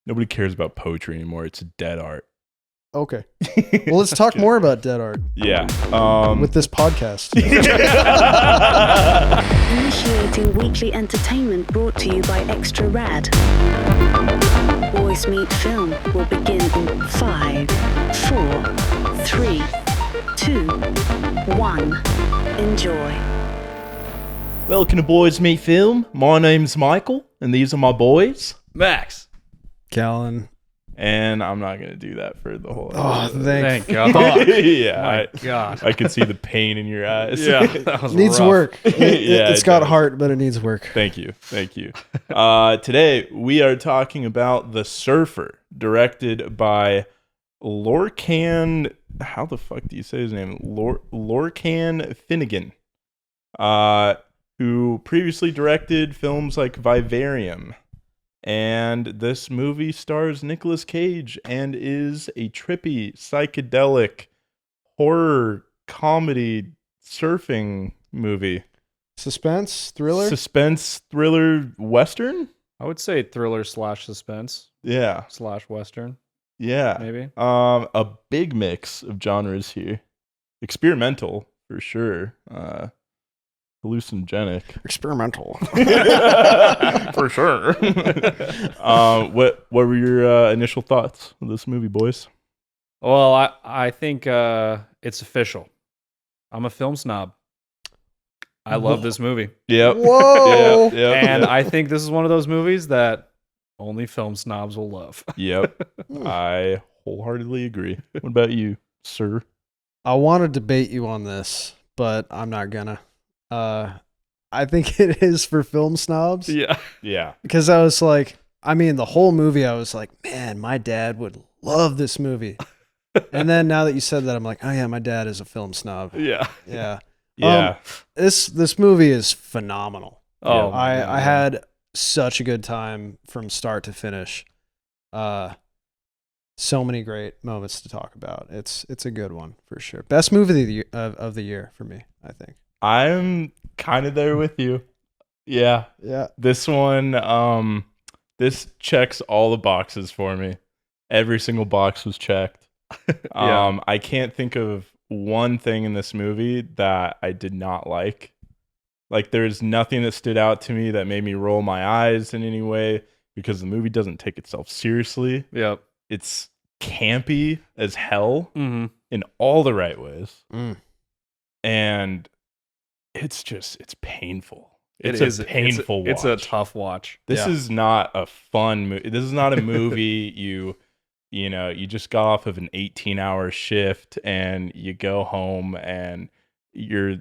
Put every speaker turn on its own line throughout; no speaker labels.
Nobody cares about poetry anymore. It's dead art.
Okay. Well, let's talk more about dead art.
Yeah.
With this podcast.
Initiating weekly entertainment brought to you by Extra Rad. Boys Meet Film will begin in 5, 4, 3, 2, 1. Enjoy.
Welcome to Boys Meet Film. My name's Michael, and these are my boys.
Max.
Callan.
And I'm not going to do that for the whole
Oh,
Thank God.
Yeah.
God.
I can see the pain in your eyes.
Yeah. That was
Needs
rough.
work. It's
it
got
does.
heart, but it needs work.
Thank you. Today, we are talking about The Surfer, directed by Lorcan... How the fuck do you say his name? Lorcan Finnegan, who previously directed films like Vivarium. And this movie stars Nicolas Cage and is a trippy, psychedelic, horror, comedy, surfing movie.
Suspense? Thriller?
Suspense, thriller, western?
I would say thriller / suspense
Yeah.
/ western,
Yeah.
maybe.
A big mix of genres here. Experimental, for sure. Hallucinogenic.
Experimental.
For sure. What were your initial thoughts of this movie, boys?
Well, I think it's official. I'm a film snob. I love this movie.
Yep.
Whoa.
Yep.
And I think this is one of those movies that only film snobs will love.
Yep. I wholeheartedly agree. What about you, sir?
I want to debate you on this, but I'm not gonna. I think it is for film snobs.
Yeah.
Yeah.
Because I was like, the whole movie, I was like, man, my dad would love this movie. And then now that you said that, I'm like, oh yeah, my dad is a film snob.
Yeah.
Yeah.
Yeah.
This movie is phenomenal.
Oh,
I had such a good time from start to finish. So many great moments to talk about. It's a good one for sure. Best movie of the year for me, I think.
I'm kind of there with you. Yeah.
Yeah.
This one, this checks all the boxes for me. Every single box was checked.
Yeah.
I can't think of one thing in this movie that I did not like. Like, there's nothing that stood out to me that made me roll my eyes in any way, because the movie doesn't take itself seriously.
Yep.
It's campy as hell
Mm-hmm.
in all the right ways.
Mm.
And it's painful.
It
It's a painful watch.
It's a tough watch.
This
Yeah.
is not a fun movie. This is not a movie you just got off of an 18-hour shift and you go home and you're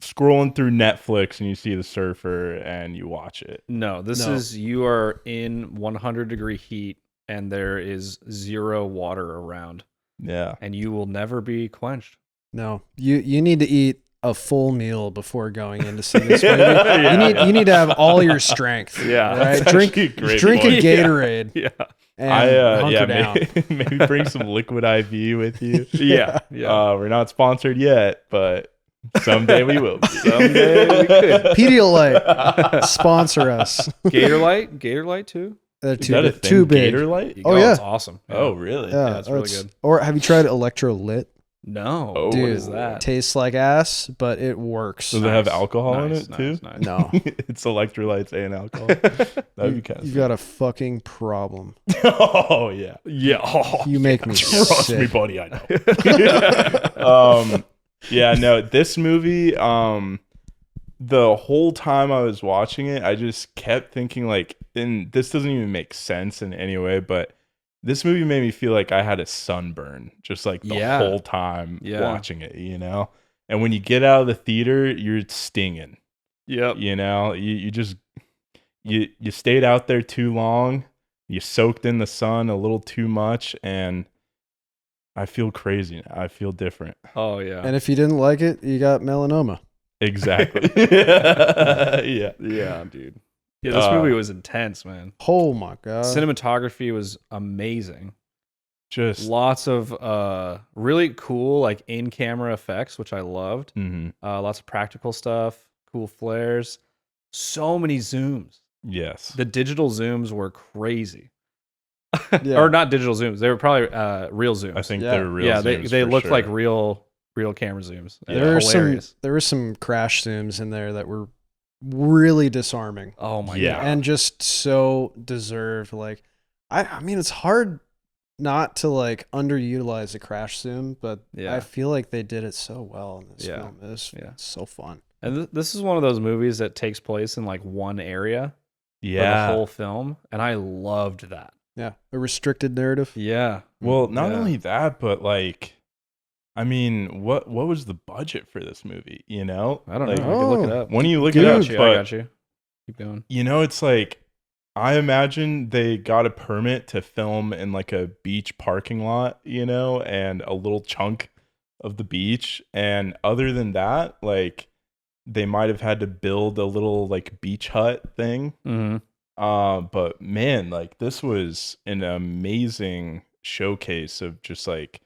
scrolling through Netflix and you see The Surfer and you watch it.
No, this
No.
is, you are in 100-degree heat and there is zero water around
Yeah.
and you will never be quenched.
No, you need to eat a full meal before going in to see this movie.
Yeah.
You need to have all your strength.
Yeah.
Right?
That's
Drink
actually a great
a
point.
Gatorade
Yeah.
and hunker down.
Maybe bring some liquid IV with you.
Yeah. Yeah.
We're not sponsored yet, but someday we will be.
Someday we could.
Pedialyte, sponsor us.
Gatorlight too?
They're
Is that a thing?
too big.
Gator Light?
Oh, yeah.
It's awesome. Yeah.
Oh, really?
Yeah,
it's really good.
Or have you tried Electrolyte?
No.
Oh,
Dude,
what is that?
Tastes like ass, but it works.
Does it have
Nice.
alcohol in
Nice,
it too?
nice.
No,
It's electrolytes and alcohol. That'd be kind
you've
of
got a fucking problem.
Oh yeah.
Yeah. Oh,
You make me
Trust me,
sick.
buddy, I know. Yeah, no, this movie, the whole time I was watching it, I just kept thinking, like, and this doesn't even make sense in any way, but this movie made me feel like I had a sunburn just like the
Yeah.
whole time
Yeah.
watching it, you know? And when you get out of the theater, you're stinging,
Yep.
you know? You just, you stayed out there too long, you soaked in the sun a little too much, and I feel crazy now. I feel different.
Oh yeah.
And if you didn't like it, you got melanoma.
Exactly. Yeah.
Yeah, dude. Yeah, this movie was intense, man.
Oh my god.
Cinematography was amazing.
Just
Lots of really cool like in-camera effects, which I loved.
mhm.
Lots of practical stuff, cool flares. So many zooms.
Yes.
The digital zooms were crazy.
Yeah.
Or not digital zooms. They were probably real zooms.
I think
Yeah.
they're real.
yeah,
zooms
they
for
looked
sure.
like real camera zooms.
Yeah.
There were some crash zooms in there that were really disarming
Oh my
Yeah.
god.
and just so deserved. Like, I mean, it's hard not to like underutilize a crash zoom, but
Yeah.
I feel like they did it so well in this
Yeah.
film. It was
Yeah.
so fun.
And this is one of those movies that takes place in like one area for
Yeah.
the whole film, and I loved that.
Yeah, a restricted narrative.
Yeah.
Well, not
Yeah.
only that, but like, I mean, what was the budget for this movie? You know,
I don't
Like,
know. I can look it up.
When you look
Dude.
it
I
up,
got you.
but
I got you. Keep going.
you know, it's like I imagine they got a permit to film in like a beach parking lot, you know, and a little chunk of the beach, and other than that, like they might have had to build a little like beach hut thing.
Mm-hmm.
But man, like this was an amazing showcase of just like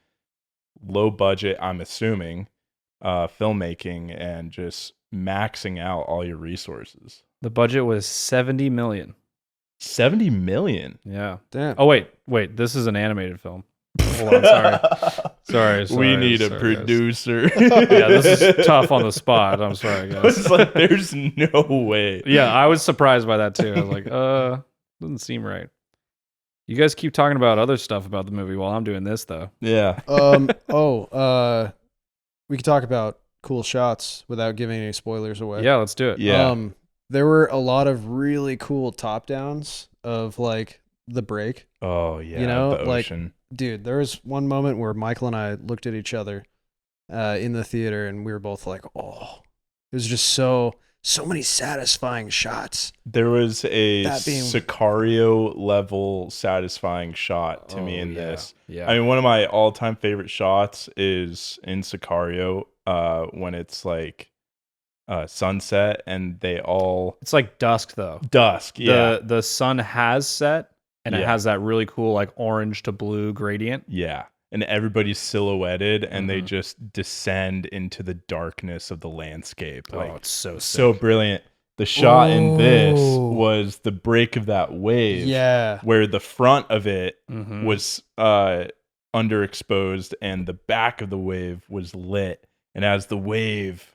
low budget, I'm assuming, filmmaking and just maxing out all your resources.
The budget was 70 million.
70 million.
Yeah.
Damn.
Oh wait. This is an animated film. Hold on. Sorry.
We need a
guys.
producer.
Yeah, this is tough on the spot. I'm sorry, guys.
It's like there's no way.
Yeah, I was surprised by that too. I was like, doesn't seem right. You guys keep talking about other stuff about the movie while I'm doing this, though.
Yeah.
We could talk about cool shots without giving any spoilers away.
Yeah, let's do it.
Yeah.
There were a lot of really cool top downs of like the break.
Oh yeah.
You know,
the
like-
ocean.
Dude, there was one moment where Michael and I looked at each other in the theater and we were both like, oh, it was just so many satisfying shots.
There was a
That being-
Sicario level satisfying shot to me
Oh,
in
yeah.
this.
Yeah.
I mean, one of my all-time favorite shots is in Sicario, when it's like sunset and they all
It's like dusk, though.
dusk. Yeah,
The sun has set, and it
Yeah.
has that really cool, like, orange to blue gradient.
yeah, and everybody's silhouetted, and they
Mhm.
just descend into the darkness of the landscape. Like,
Oh, it's so sick.
so brilliant. The shot in this
Oh.
was the break of that wave.
Yeah.
Where the front of it
Mhm.
was underexposed and the back of the wave was lit. And as the wave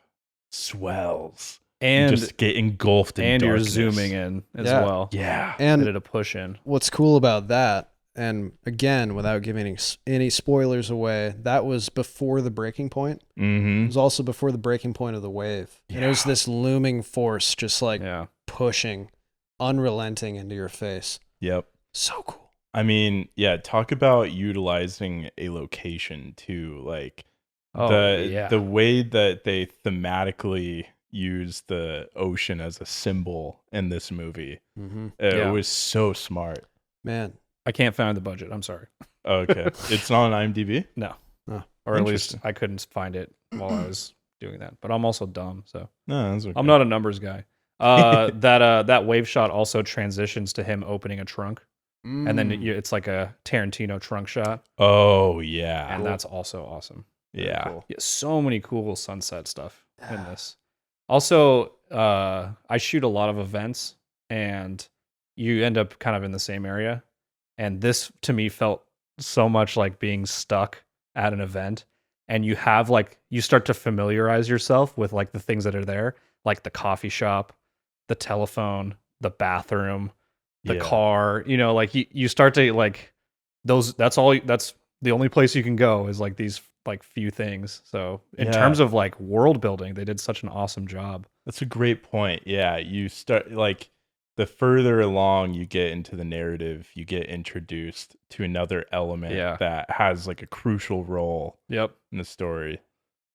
swells, you
and
just get engulfed in
and you're
darkness.
zooming in as
Yeah.
well.
Yeah.
They
And
did a push in.
what's cool about that, and again, without giving any spoilers away, that was before the breaking point. It
Mm-hmm.
was also before the breaking point of the wave. And it was
Yeah.
this looming force just like
Yeah.
pushing, unrelenting into your face.
Yep.
So cool.
I mean, yeah, talk about utilizing a location too. Like
Oh, yeah.
the way that they thematically use the ocean as a symbol in this movie.
Mm-hmm.
Yeah.
It was so smart.
Man.
I can't find the budget. I'm sorry.
Okay. It's not on IMDb?
No.
Oh,
Or at least
interesting.
I couldn't find it while I was doing that. But I'm also dumb, so
No, that's okay.
I'm not a numbers guy. That wave shot also transitions to him opening a trunk, and then it's like a Tarantino trunk shot,
Oh, yeah.
and that's also awesome.
yeah.
Cool.
Yeah, so many cool sunset stuff in this. Also, I shoot a lot of events, and you end up kind of in the same area. And this to me felt so much like being stuck at an event, and you have like you start to familiarize yourself with like the things that are there, like the coffee shop, the telephone, the bathroom, the
Yeah.
car. You know, like you start to like those. That's the only place you can go is like these like few things. So in
Yeah.
terms of like world building, they did such an awesome job.
That's a great point. Yeah. You start, like, the further along you get into the narrative, you get introduced to another element
Yeah.
that has like a crucial role
Yep.
in the story.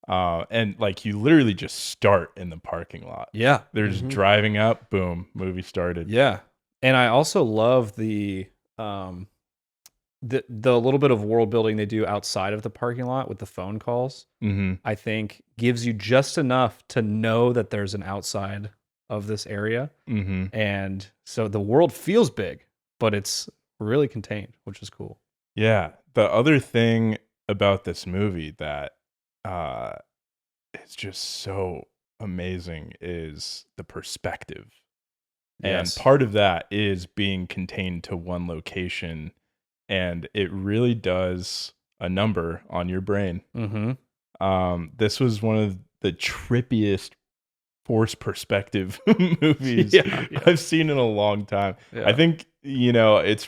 And like you literally just start in the parking lot.
Yeah.
They're just
Mhm.
driving up, boom, movie started.
Yeah. And I also love the little bit of world building they do outside of the parking lot with the phone calls.
Mm-hmm.
I think gives you just enough to know that there's an outside of this area.
Mm-hmm.
And so the world feels big, but it's really contained, which is cool.
Yeah. The other thing about this movie that is just so amazing is the perspective.
Yes.
And part of that is being contained to one location and it really does a number on your brain.
Mm-hmm.
This was one of the trippiest forced perspective movies
Yeah.
I've seen in a long time.
Yeah.
I think, it's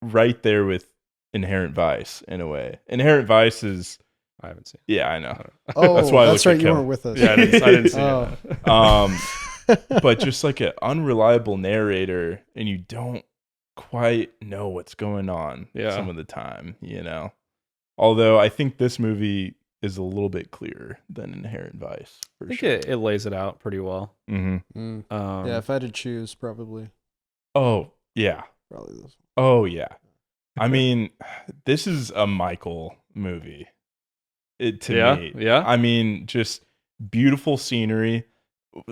right there with Inherent Vice in a way. Inherent Vice is,
I haven't seen.
yeah, I know.
Oh,
That's why I
that's
looked at
right. You
Kevin.
weren't with us.
Yeah, I didn't see
Oh.
it.
But just like an unreliable narrator, and you don't quite know what's going on
Yeah.
some of the time, Although I think this movie is a little bit clearer than Inherent Vice. For
I think
sure.
it lays it out pretty well.
Mm-hmm.
Yeah, if I had to choose, probably
Oh, yeah.
this.
Oh, yeah. I mean, this is a Michael movie. To me.
Yeah.
I mean, just beautiful scenery.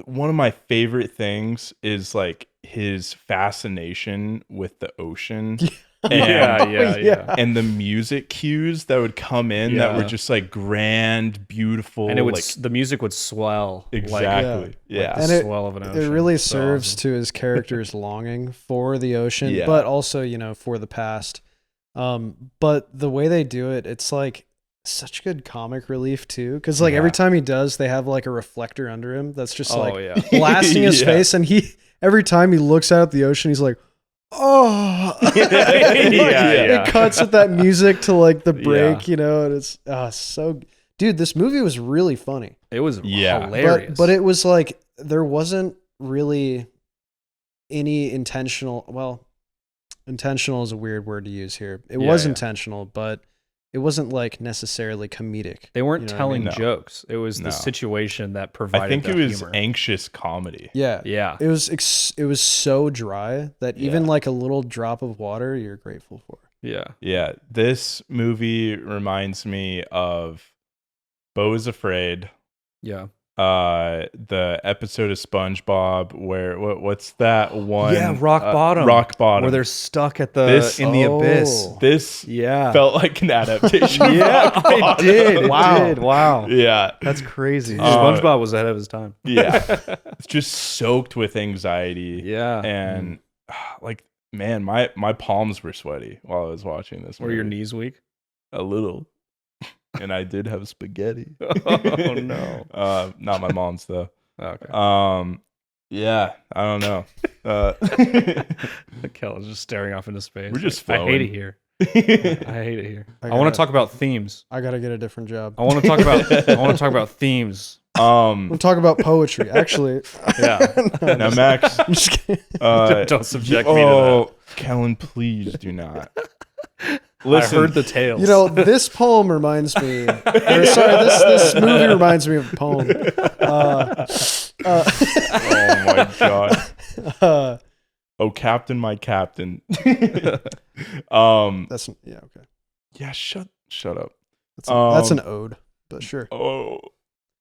One of my favorite things is like his fascination with the ocean. And,
Yeah.
and the music cues that would come in that were
Yeah.
just like grand, beautiful.
And it would
like,
the music would swell.
exactly. Yeah.
Like
And
the
it-
swell of an ocean.
It really
So
serves
awesome.
to his character's longing for the ocean,
Yeah.
but also, for the past. But the way they do it, it's like such good comic relief too. Because like every
Yeah.
time he does, they have like a reflector under him that's just
Oh
like
yeah.
blasting his
Yeah.
face, and every time he looks out at the ocean, he's like, oh.
Yeah.
It cuts with that music to like the
Yeah.
break, and it's so. Dude, this movie was really funny.
It was
Yeah.
hilarious.
But it was like there wasn't really any intentional. Well, intentional is a weird word to use here. It was
Yeah.
intentional, but it wasn't like necessarily comedic.
they weren't
You know what I
telling
mean? No.
jokes. It was
No.
the situation that provided.
I think
the
it was
humor.
anxious comedy.
Yeah,
Yeah.
it was so dry that even
Yeah.
like a little drop of water, you're grateful for.
Yeah.
Yeah. This movie reminds me of Beau is Afraid.
Yeah.
The episode of SpongeBob where what's that one?
Yeah, Rock Bottom.
Rock Bottom.
Where they're stuck at
This-
in the abyss.
Oh.
This
Yeah.
felt like an adaptation. of
Yeah,
Rock
it
Bottom.
did. It
Wow.
did. Wow.
Yeah.
That's crazy.
Uh,
SpongeBob was ahead of his time.
Yeah. It's just soaked with anxiety.
Yeah.
And like, man, my palms were sweaty while I was watching this.
Were your
movie.
knees weak?
A little. And I did have spaghetti.
Oh, no.
Not my mom's though.
Okay.
Yeah, I don't know.
Kel is just staring off into space.
We're just
I hate it
flowing.
here. I hate it here.
I
I want
gotta-
to talk about themes.
I gotta get a different job.
I want to talk about themes.
We'll talk about poetry. Actually,
Yeah.
No,
Now Max,
I'm just kidding.
Don't subject me to
Kellen, please do not.
that.
Listen,
I heard the tales.
This poem reminds me. This movie reminds me of a poem.
oh my god.
Uh,
Oh, Captain, my Captain.
that's okay.
Yeah, shut up.
That's an ode, but sure.
Oh.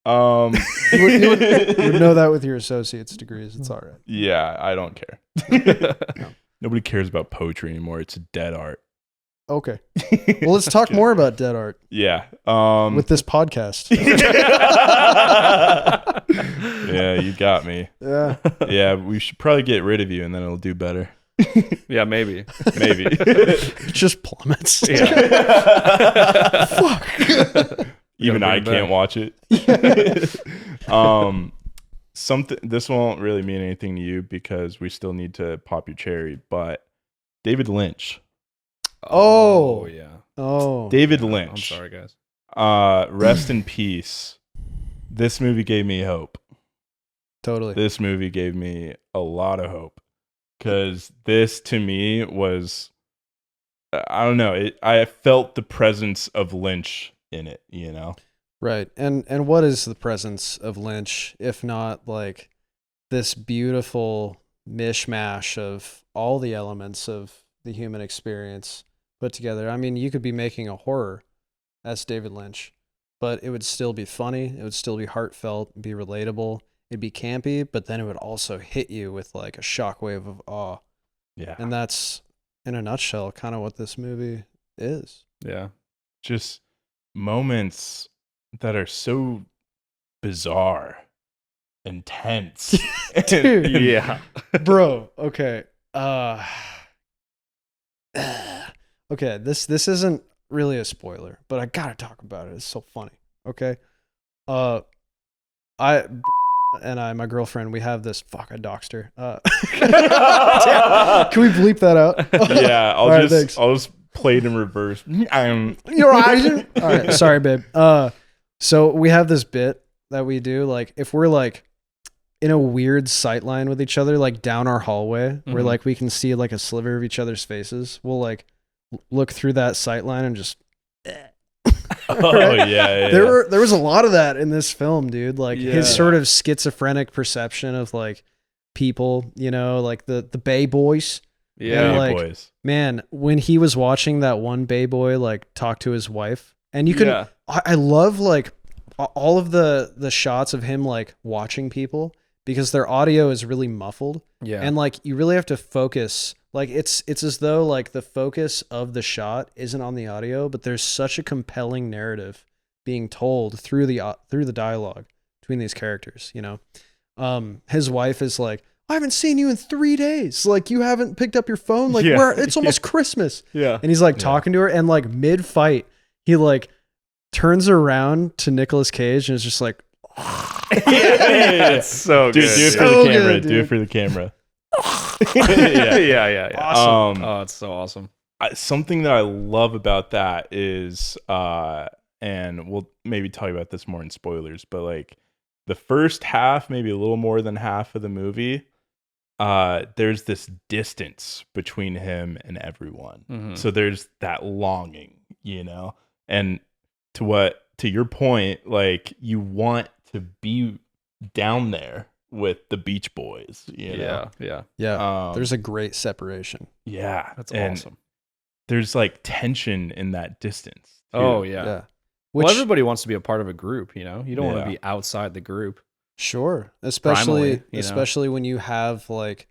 You would know that with your associate's degrees. It's all right.
Yeah, I don't care. Nobody cares about poetry anymore. It's dead art.
Okay. Well, let's talk more about dead art
Yeah.
with this podcast.
Yeah, you got me.
Yeah.
Yeah, we should probably get rid of you and then it'll do better.
Yeah, maybe.
Maybe.
It just plummets.
Yeah.
Fuck.
Even
Gotta
I
bring it
can't watch it. Something this won't really mean anything to you because we still need to pop your cherry, but David Lynch.
Oh.
yeah.
Oh.
David
I'm
Lynch.
sorry, guys.
Rest in peace. This movie gave me hope.
Totally.
This movie gave me a lot of hope because this to me was, I don't know, I felt the presence of Lynch in it, you know?
Right. And what is the presence of Lynch if not like this beautiful mishmash of all the elements of the human experience put together? I mean, you could be making a horror as David Lynch, but it would still be funny, it would still be heartfelt, be relatable, it'd be campy, but then it would also hit you with like a shockwave of awe.
Yeah.
And that's in a nutshell kind of what this movie is.
Yeah.
Just moments that are so bizarre and tense.
Dude.
Yeah.
Bro, okay. Okay, this isn't really a spoiler, but I gotta talk about it. It's so funny. Okay, my girlfriend, we have this. Fuck, I doxed her. Damn. Can we bleep that out?
Yeah,
All right,
I'll just play it in reverse.
You're right. All right, sorry, babe. So we have this bit that we do, like if we're like in a weird sight line with each other, like down our hallway, where like we can see like a sliver of each other's faces. We'll like look through that sight line and just.
Oh
right?
yeah.
There was a lot of that in this film, dude. Like his sort of schizophrenic perception of like people, you know, like the Bay Boys.
Yeah,
And, like,
boys.
Man, when he was watching that one Bay Boy like talk to his wife, and you can, I love like all of the shots of him like watching people because their audio is really muffled.
Yeah.
And like you really have to focus. Like it's as though like the focus of the shot isn't on the audio, but there's such a compelling narrative being told through the dialogue between these characters, you know. His wife is like, I haven't seen you in 3 days. Like you haven't picked up your phone. Like it's almost Christmas.
Yeah.
And he's like talking to her, and like mid fight, he like turns around to Nicolas Cage and is just like,
It's so
Dude,
good.
do it for
So
the camera.
good,
Do it
dude.
for the camera.
Yeah.
Awesome.
Oh, it's so awesome.
Something that I love about that is, and we'll maybe talk about this more in spoilers, but like the first half, maybe a little more than half of the movie, there's this distance between him and everyone. So there's that longing, you know, and to your point, like you want to be down there with the Beach Boys, you know?
yeah. There's a great separation.
Yeah.
That's
and
awesome.
There's like tension in that distance. Too.
Oh yeah.
Which,
Well, everybody wants to be a part of a group, you know. You don't want
Yeah.
to be outside the group.
sure, especially
Primally, you know?
especially when you have like,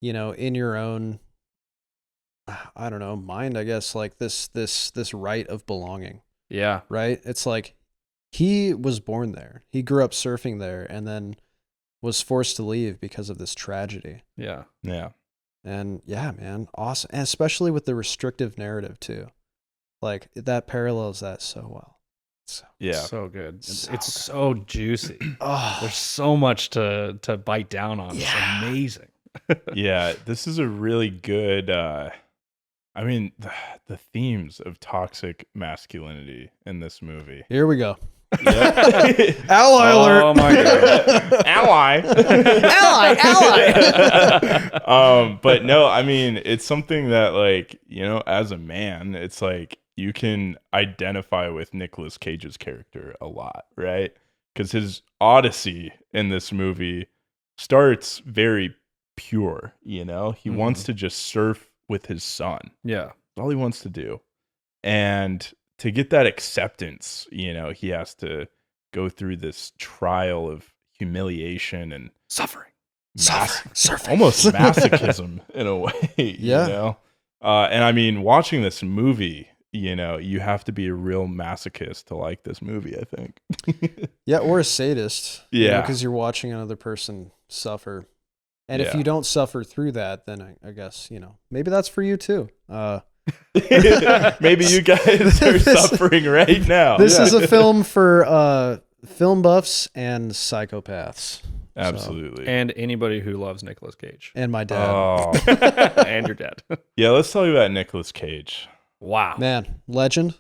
you know, in your own, I don't know, mind, I guess, like this right of belonging,
Yeah.
right? It's like he was born there, he grew up surfing there, and then was forced to leave because of this tragedy.
Yeah.
Yeah.
And yeah, man, awesome, and especially with the restrictive narrative too, like that parallels that so well. So
Yeah.
So good. It's
So
it's so juicy.
oh,
There's so much to bite down on.
Yeah.
It's amazing.
Yeah. This is a really good, I mean, the themes of toxic masculinity in this movie.
here we go.
Yeah.
Ally alert!
Oh my god.
Ally.
Ally.
But no, I mean, it's something that, like, you know, as a man, it's like you can identify with Nicolas Cage's character a lot, right? Because his odyssey in this movie starts very pure, you know? He wants to just surf with his son.
Yeah.
That's all he wants to do. And to get that acceptance, you know, he has to go through this trial of humiliation and
Suffering.
Surfing.
almost masochism in a way.
Yeah.
You know? And I mean, watching this movie, you know, you have to be a real masochist to like this movie, I think.
Yeah, or a sadist.
Yeah.
Because you're watching another person suffer. And if
Yeah.
you don't suffer through that, then I guess, you know, maybe that's for you too.
Maybe you guys are suffering right now.
This is a film for film buffs and psychopaths.
Absolutely.
And anybody who loves Nicolas Cage.
And my dad.
Oh.
And your dad.
Yeah, let's talk about Nicolas Cage.
Wow.
Man, legend.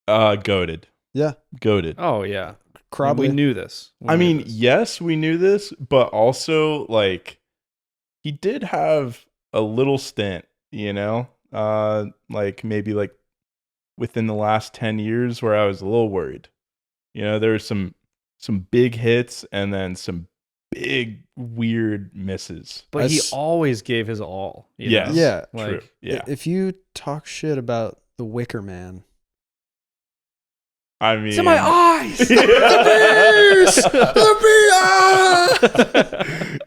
Goated.
Yeah.
Goated.
Oh yeah.
Probably.
We knew this.
I mean, yes, we knew this, but also, like, he did have a little stint, you know? Like, maybe, like, within the last 10 years where I was a little worried. You know, there were some big hits and then some big, weird misses.
But he
That's-
always gave his all. you
Yes.
know?
Yeah.
Like,
True. Yeah.
If you talk shit about The Wicker Man,
I mean,
it's in my eyes.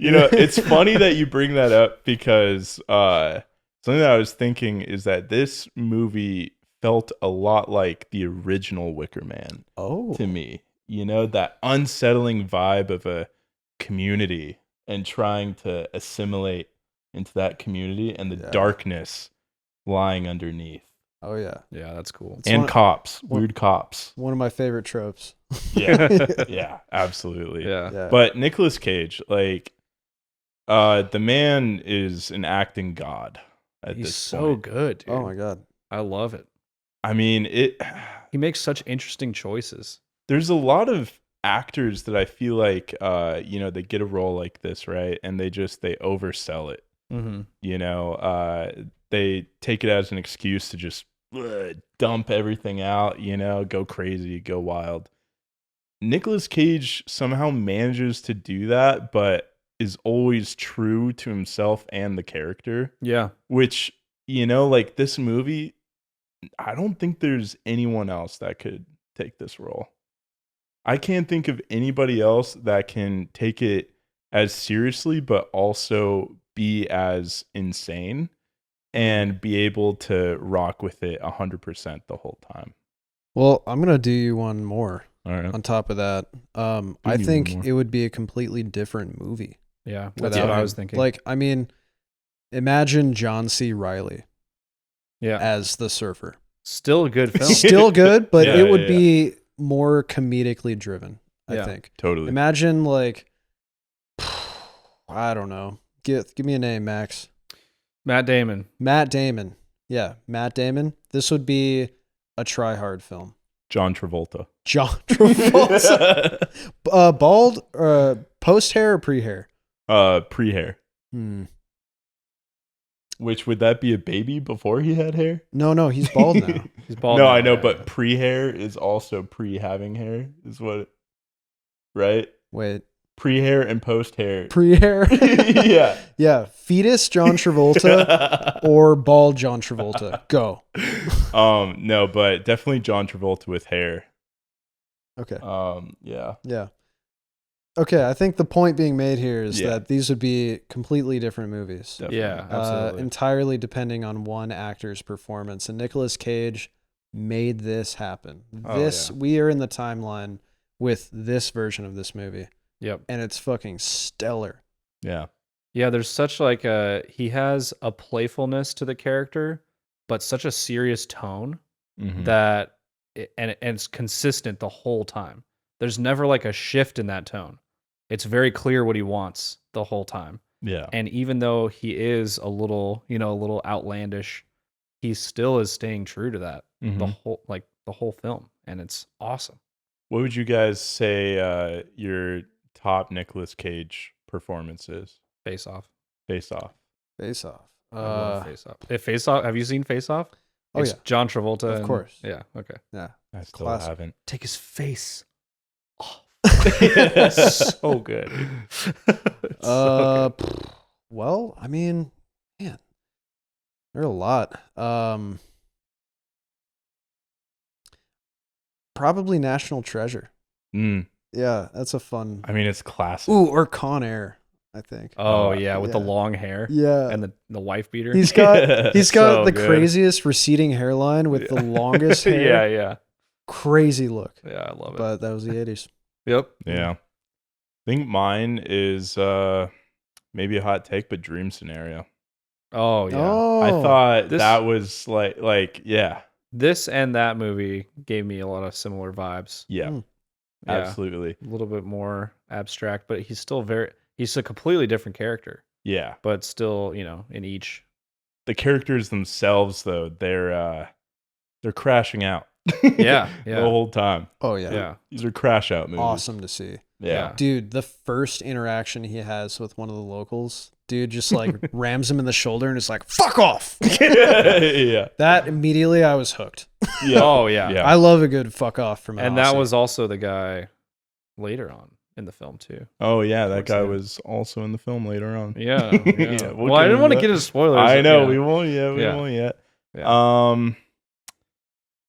You know, it's funny that you bring that up because something that I was thinking is that this movie felt a lot like the original Wicker Man to me. You know, that unsettling vibe of a community and trying to assimilate into that community and the
Yeah.
darkness lying underneath.
Oh yeah.
Yeah, that's cool.
It's
And
one-
cops, weird cops.
One of my favorite tropes.
Yeah, yeah, absolutely.
Yeah.
Yeah.
But Nicolas Cage, like, the man is an acting god at
He's
this
so
point.
good, dude.
Oh my god.
I love it.
I mean,
He makes such interesting choices.
there's a lot of actors that I feel like, they get a role like this, right? And they oversell it.
Mm-hmm.
They take it as an excuse to just dump everything out, go crazy, go wild. Nicolas Cage somehow manages to do that, but is always true to himself and the character,
Yeah.
which, like this movie, I don't think there's anyone else that could take this role. I can't think of anybody else that can take it as seriously, but also be as insane and be able to rock with it 100% the whole time.
Well, I'm gonna do you one more
All right.
on top of that. I
me one
think
more.
it would be a completely different movie.
Yeah. That's
without
what I
him.
was thinking.
Like, I mean, imagine John C. Reilly
yeah.
as the surfer.
Still a good film.
Still good, but
Yeah,
it would
yeah.
be more comedically driven, I
Yeah.
think.
Totally.
Imagine like I don't know. Give me a name, Max.
Matt Damon.
Matt Damon. Yeah, Matt Damon. This would be a try-hard film.
John Travolta.
John Travolta. Bald, post hair or pre-hair?
Pre-hair.
Hmm.
Which, would that be a baby before he had hair?
No, he's bald now.
He's bald.
No,
now,
I know,
yeah.
but pre-hair is also pre-having hair, is what, right?
Wait,
Pre-hair and post-hair.
pre-hair?
Yeah.
Yeah, fetus John Travolta or bald John Travolta. Go.
No, but definitely John Travolta with hair.
Okay.
Yeah.
Yeah. Okay, I think the point being made here is
Yeah.
that these would be completely different movies.
Definitely.
Yeah, absolutely.
Entirely depending on one actor's performance. And Nicolas Cage made this happen.
Oh,
This
yeah.
we are in the timeline with this version of this movie,
Yep.
and it's fucking stellar.
Yeah.
Yeah, there's such like he has a playfulness to the character, but such a serious tone
Mhm.
that and it's consistent the whole time. There's never like a shift in that tone. It's very clear what he wants the whole time.
Yeah.
And even though he is a little outlandish, he still is staying true to that the
Mhm.
whole film, and it's awesome.
What would you guys say your top Nicolas Cage performance is?
Face Off.
Face Off.
Face Off.
I love Face Off. Face Off. Have you seen Face Off?
Oh,
It's
yeah.
John Travolta.
Of
and-
course.
Yeah. Okay.
Yeah.
I still
classic.
haven't.
Take his face off. So good. So good.
Well, I mean, man, there are a lot. Probably National Treasure.
Mm.
Yeah, that's a fun.
I mean, it's classic.
Ooh, or Con Air, I think.
Oh yeah, with the
yeah.
long hair
Yeah.
and the wife beater.
He's got
So
the
good.
craziest receding hairline with the longest hair.
yeah.
Crazy look.
Yeah, I love it.
But that was the 80s.
Yep.
Yeah. I think mine is maybe a hot take, but Dream Scenario.
Oh yeah.
Oh.
I thought
This-
that was like yeah.
This and that movie gave me a lot of similar vibes.
Yeah.
Mm.
Yeah.
Absolutely.
A little bit more abstract, but he's a completely different character,
Yeah.
but still, in each.
The characters themselves though, they're crashing out.
Yeah, yeah.
The whole time.
Oh, yeah.
Yeah.
These are crash out movies.
Awesome to see.
Yeah.
Dude, the first interaction he has with one of the locals, dude just like rams him in the shoulder and is like, fuck off.
Yeah.
That immediately I was hooked.
Yeah.
Oh yeah.
Yeah.
I love a good fuck off from an
And that
Aussie.
was also the guy later on in the film too.
Oh yeah, that
Towards
guy
the end.
was also in the film later on.
Yeah.
Yeah, we'll
Well, I
get
didn't want to
into
get into spoilers.
I know
Yeah.
we won't yet. We
Yeah.
won't yet.
Yeah.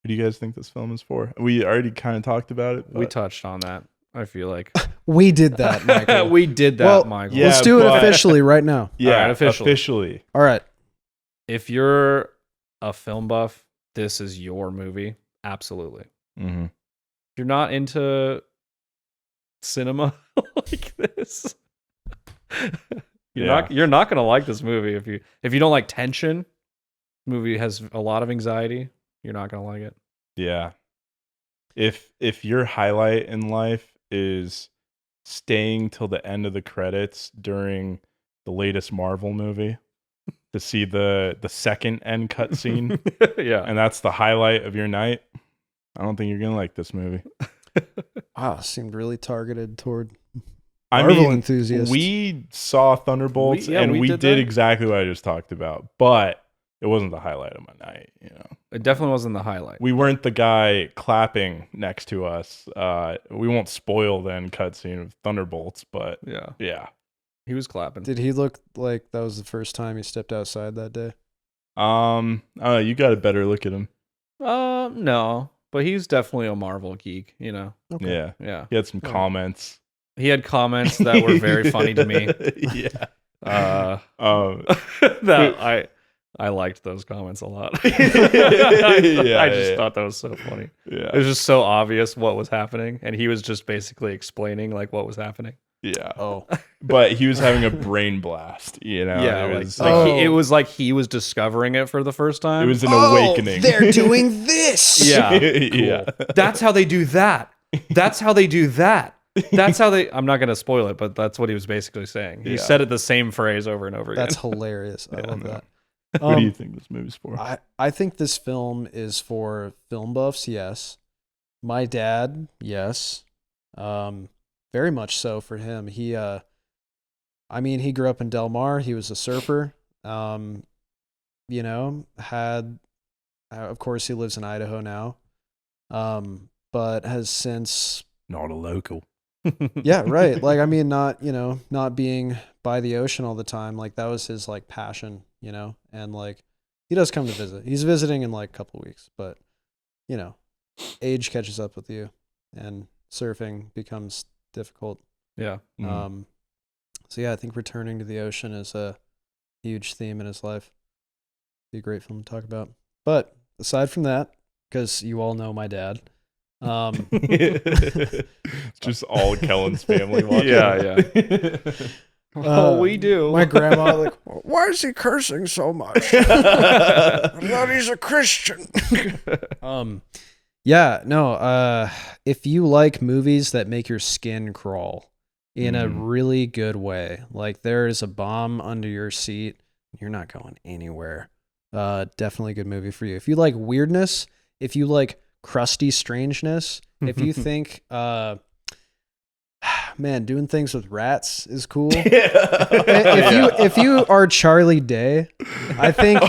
What do you guys think this film is for? We already kind of talked about it.
We
but-
touched on that. I feel like
We did that, Michael.
we did that,
Well,
Michael.
Yeah,
Let's do it
but-
officially right now.
yeah,
All right, officially.
officially.
All right.
If you're a film buff, this is your movie. Absolutely.
Mm-hmm.
If you're not into cinema like this, you're not gonna like this movie. If you don't like tension, movie has a lot of anxiety. you're not gonna like it.
Yeah. If your highlight in life is staying till the end of the credits during the latest Marvel movie to see the second end cutscene,
Yeah.
and that's the highlight of your night, I don't think you're gonna like this movie.
Wow, seemed really targeted toward
I
Marvel
mean,
enthusiasts.
we saw Thunderbolts,
We
and we
did
did
that.
exactly what I just talked about, but it wasn't the highlight of my night.
It definitely wasn't the highlight.
We weren't the guy clapping next to us. We won't spoil the end cutscene of Thunderbolts, but yeah.
He was clapping.
Did he look like that was the first time he stepped outside that day?
You got a better look at him.
No, but he's definitely a Marvel geek,
Yeah,
Yeah.
he had some comments.
He had comments that were very funny to me.
Yeah.
That I liked those comments a lot. I just thought that was so funny.
Yeah.
It was just so obvious what was happening, and he was just basically explaining like what was happening.
Yeah.
Oh,
But he was having a brain blast,
Yeah,
It was,
it was like he was discovering it for the first time.
it was an awakening.
they're doing this.
Yeah.
Yeah.
That's how they do that. That's how they do that. That's how they. I'm not going to spoil it, but that's what he was basically saying. He
Yeah.
said it the same phrase over and over again.
That's hilarious. I love that.
What do you think this movie's for?
I think this film is for film buffs, yes. My dad, yes. Very much so for him. He grew up in Del Mar. He was a surfer. Of course he lives in Idaho now. But has since
Not a local.
yeah, right. Like, I mean, not being by the ocean all the time. Like, that was his like passion, and like, he does come to visit. He's visiting in like a couple of weeks, but age catches up with you and surfing becomes difficult.
Yeah.
So yeah, I think returning to the ocean is a huge theme in his life. Be a great film to talk about. But aside from that, because you all know my dad,
It's just all Kellen's family watching.
Yeah. We do.
My grandma, like, why is he cursing so much? I thought he's a Christian. If you like movies that make your skin crawl in a really good way, like there is a bomb under your seat, you're not going anywhere. Definitely a good movie for you. If you like weirdness, if you like crusty strangeness, if you think doing things with rats is cool. If you are Charlie Day, I think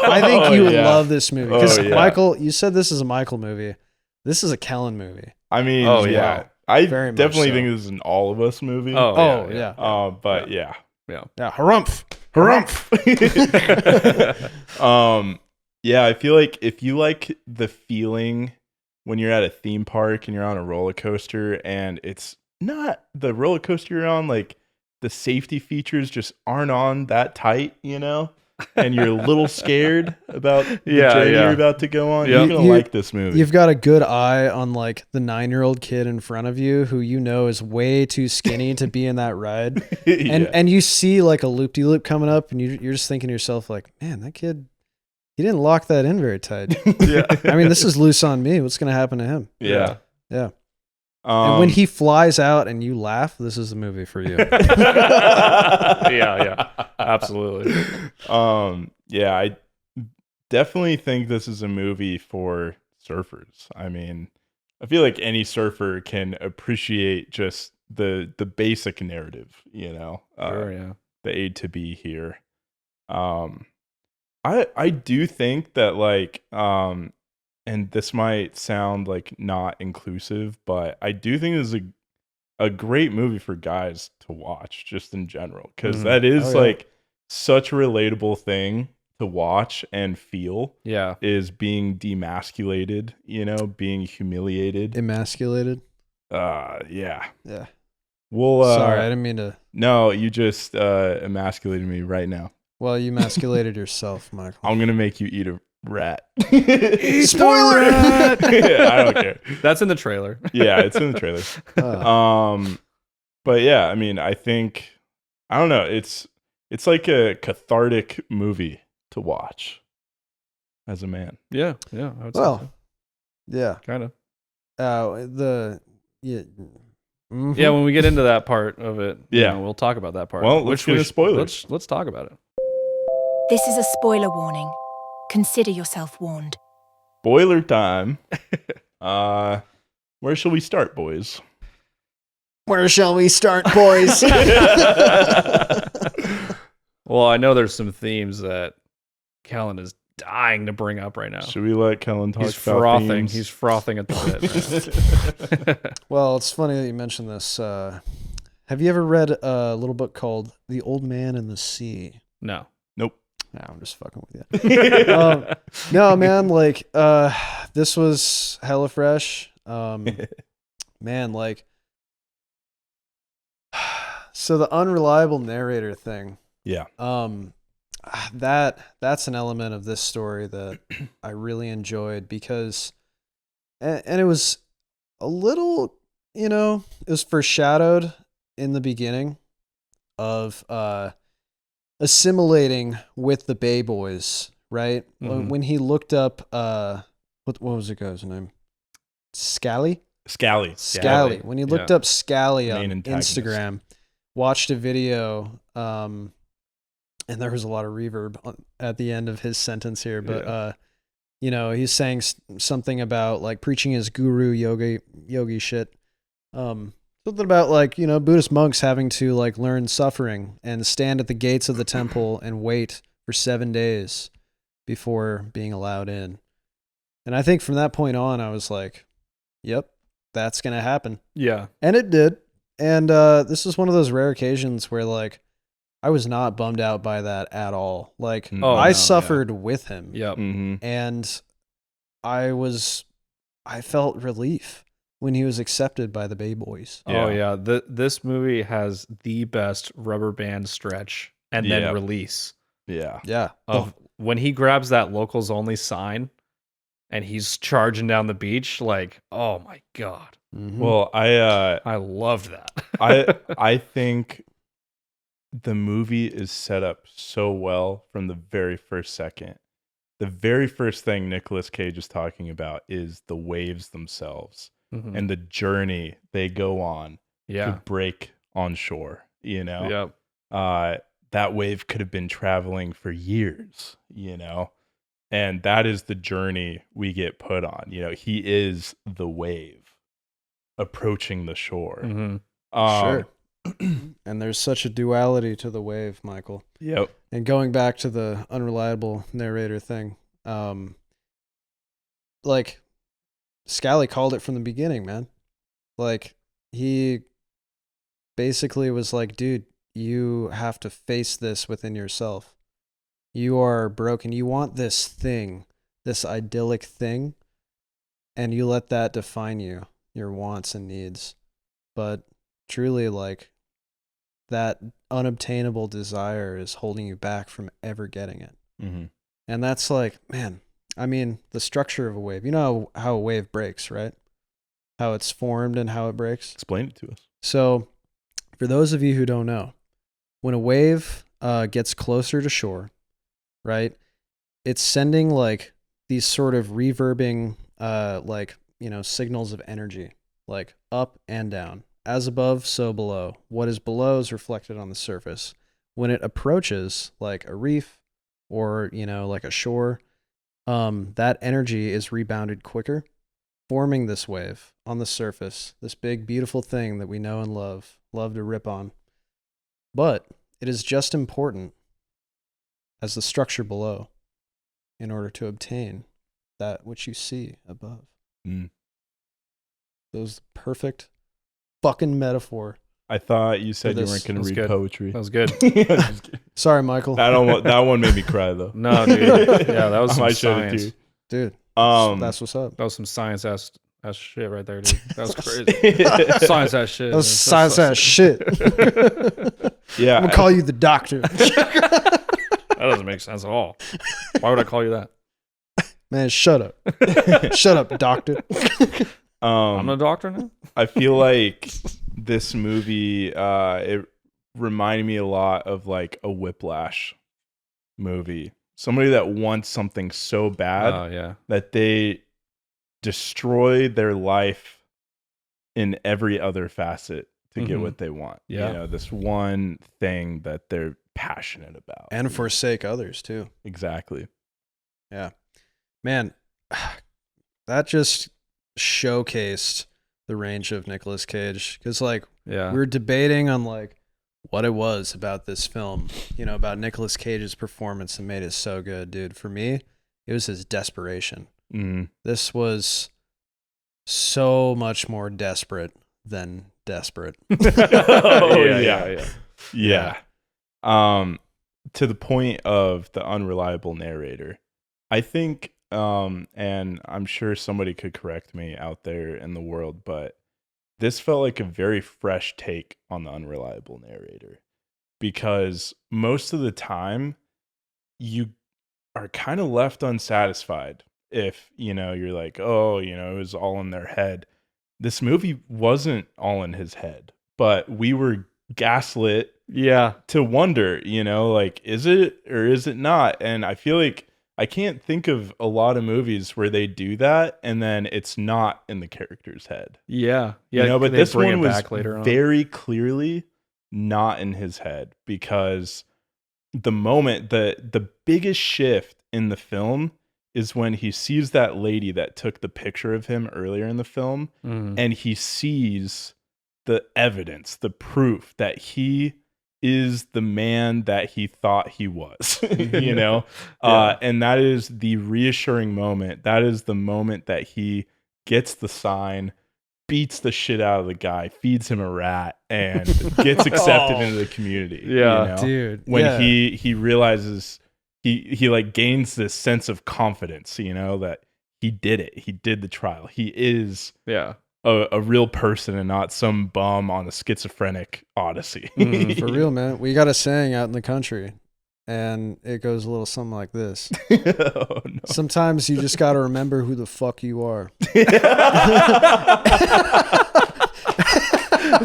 you would love this movie. Because Michael, you said this is a Michael movie. This is a Kellen movie.
I mean, I
Very much
definitely
so.
think this is an all of us movie.
Yeah.
But yeah.
Harumph.
Yeah, I feel like if you like the feeling when you're at a theme park and you're on a roller coaster and it's not the roller coaster you're on, like the safety features just aren't on that tight, and you're a little scared about the journey you're about to go on, you're going to like this movie.
You've got a good eye on like the 9-year-old kid in front of you who is way too skinny to be in that ride. And you see like a loop-de-loop coming up and you're just thinking to yourself like, man, that kid, he didn't lock that in very tight. I mean, this is loose on me. What's going to happen to him?
Yeah.
And when he flies out and you laugh, this is the movie for you.
Yeah, absolutely.
I definitely think this is a movie for surfers. I mean, I feel like any surfer can appreciate just the basic narrative,
Sure,
the A to B here. I do think that like and this might sound like not inclusive, but I do think this is a great movie for guys to watch just in general, because that is like such a relatable thing to watch and feel.
Yeah.
Is being demasculated, being humiliated.
Emasculated?
Yeah.
Well, sorry, I didn't mean to.
No, you just emasculated me right now.
Well, you emasculated yourself, Michael.
I'm going to make you eat a rat.
Spoiler!
I don't care.
That's in the trailer.
Yeah, it's in the trailer. But yeah, I mean, I think, I don't know, it's like a cathartic movie to watch as a man.
Yeah, I would say
Well,
so.
Yeah.
Kind of.
Yeah.
Yeah, when we get into that part of it,
Yeah.
we'll talk about that part.
Well, let's get into spoilers.
Let's talk about it.
This is a spoiler warning. Consider yourself warned.
Spoiler time. Where shall we start, boys?
Where shall we start, boys?
Well, I know there's some themes that Kellen is dying to bring up right now.
Should we let Kellen talk
He's
about
frothing.
themes?
He's frothing at the bit.
Well, it's funny that you mentioned this. Have you ever read a little book called The Old Man and the Sea?
No.
Nope.
No, I'm just fucking with you. No, man, like, this was hella fresh. Man, like, so the unreliable narrator thing.
Yeah.
That's an element of this story that I really enjoyed because, and it was a little, it was foreshadowed in the beginning of assimilating with the Bay Boys, right?
Mhm.
When he looked up, what was the guy's name? Scally.
Scally.
When he looked up Scally on
Main antagonist.
Instagram, watched a video, and there was a lot of reverb at the end of his sentence here, but he's saying something about like preaching his guru yogi shit. Something about like, Buddhist monks having to like learn suffering and stand at the gates of the temple and wait for 7 days before being allowed in. And I think from that point on, I was like, yep, that's going to happen.
Yeah.
And it did. And this is one of those rare occasions where like, I was not bummed out by that at all. Like I suffered with him.
Yep.
Mm-hmm.
And I felt relief when he was accepted by the Bay Boys.
Oh yeah. This movie has the best rubber band stretch and then release.
Yeah.
Yeah.
Of when he grabs that locals only sign and he's charging down the beach, like, oh my God.
Mm-hmm.
Well,
I loved that.
I think the movie is set up so well from the very first second. The very first thing Nicolas Cage is talking about is the waves themselves and the journey they go on to break on shore.
Yep.
That wave could have been traveling for years, and that is the journey we get put on. He is the wave approaching the shore.
Mm-hmm.
Sure. And there's such a duality to the wave, Michael.
Yep.
And going back to the unreliable narrator thing, like Scally called it from the beginning, man. Like he basically was like, dude, you have to face this within yourself. You are broken. You want this thing, this idyllic thing, and you let that define you, your wants and needs. But truly, like, that unobtainable desire is holding you back from ever getting it.
Mm-hmm.
And that's like, man, I mean, the structure of a wave. You know how a wave breaks, right? How it's formed and how it breaks.
Explain it to us.
So, for those of you who don't know, when a wave gets closer to shore, right, it's sending like these sort of reverbing, signals of energy, like up and down. As above, so below. What is below is reflected on the surface. When it approaches like a reef or, like a shore, that energy is rebounded quicker, forming this wave on the surface, this big, beautiful thing that we know and love to rip on. But it is just important as the structure below in order to obtain that which you see above.
Mm.
Those perfect fucking metaphor.
I thought you said you
this.
weren't going
That
to
was
read
good.
poetry.
That was good.
Just kidding.
Sorry, Michael.
that one made me cry though.
No, dude. Yeah, that was
I
some
might shed a
science.
tear.
Dude, that's what's up.
That was some science ass shit right there, dude. That was crazy. Science ass shit.
That was science ass shit.
Yeah,
I'm going to call you the doctor.
That doesn't make sense at all. Why would I call you that?
Man, shut up. Shut up, doctor.
I'm a doctor now?
I feel like this movie, it reminded me a lot of like a Whiplash movie. Somebody that wants something so bad
Oh, yeah.
that they destroy their life in every other facet to get what they want.
Yeah.
You know, this one thing that they're passionate about.
And forsake others too.
Exactly.
Yeah. Man, that just showcased the range of Nicolas Cage. Because, like, we were debating on, like, what it was about this film, you know, about Nicolas Cage's performance that made it so good, dude. For me, it was his desperation. This was so much more desperate than desperate.
Yeah. To the point of the unreliable narrator, I think, and I'm sure somebody could correct me out there in the world, but this felt like a very fresh take on the unreliable narrator, because most of the time you are kind of left unsatisfied if, you know, you're like, oh, you know, it was all in their head. This movie wasn't all in his head, but we were gaslit to wonder, you know, like, is it or is it not? And I feel like I can't think of a lot of movies where they do that and then it's not in the character's head.
You
know, but this one was
later on.
very clearly not in his head, because the moment, the biggest shift in the film is when he sees that lady that took the picture of him earlier in the film, and he sees the evidence, the proof that he is the man that he thought he was, you know? And that is the reassuring moment. That is the moment that he gets the sign, beats the shit out of the guy, feeds him a rat, and gets accepted into the community. You know?
Dude.
When he realizes he like gains this sense of confidence, you know, that he did it. He did the trial. He is a real person and not some bum on a schizophrenic odyssey.
For real, man. We got a saying out in the country, and it goes a little something like this.
Oh, no.
Sometimes you just got to remember who the fuck you are.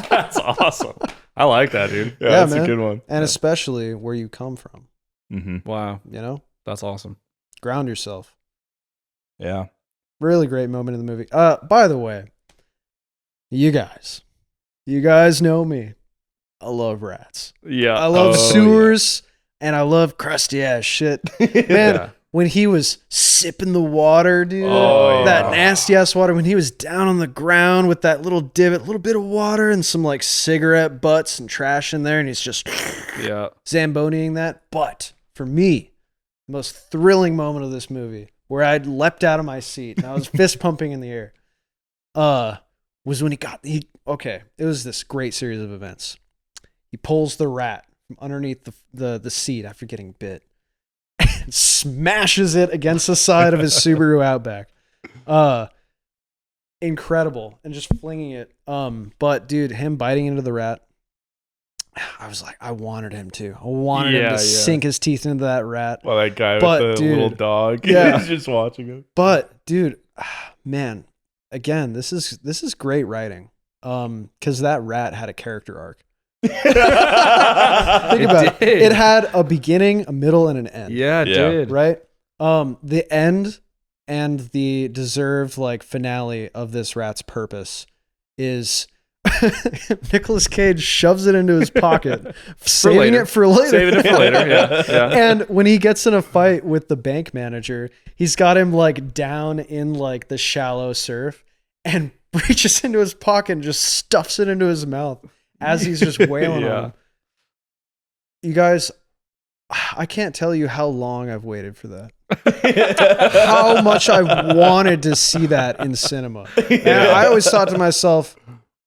That's awesome. I like that, dude.
Yeah, that's
man.
a good one.
And especially where you come from.
Wow.
You know?
That's awesome.
Ground yourself.
Yeah.
Really great moment in the movie. By the way, you guys know me. I love rats.
Yeah.
I love sewers, and I love crusty ass shit. Man, when he was sipping the water, dude, that nasty ass water, when he was down on the ground with that little divot, little bit of water and some like cigarette butts and trash in there, and he's just Zamboniing that. But for me, the most thrilling moment of this movie, where I'd leapt out of my seat and I was fist pumping in the air, was when it was this great series of events. He pulls the rat from underneath the seat after getting bit and smashes it against the side of his Subaru Outback. Incredible. And just flinging it. But dude, him biting into the rat, I was like, I wanted him to. I wanted him to sink his teeth into that rat.
Well, that guy with the little dog. He's just watching him.
But dude, man, again, this is great writing. Because that rat had a character arc. Think about it. It had a beginning, a middle, and an end.
Yeah, it did.
Right? The end and the deserved like finale of this rat's purpose is Nicolas Cage shoves it into his pocket, saving it for later.
Saving it for later, yeah.
And when he gets in a fight with the bank manager, he's got him like down in like the shallow surf and reaches into his pocket and just stuffs it into his mouth as he's just wailing on him. You guys, I can't tell you how long I've waited for that. How much I wanted to see that in cinema. And I always thought to myself,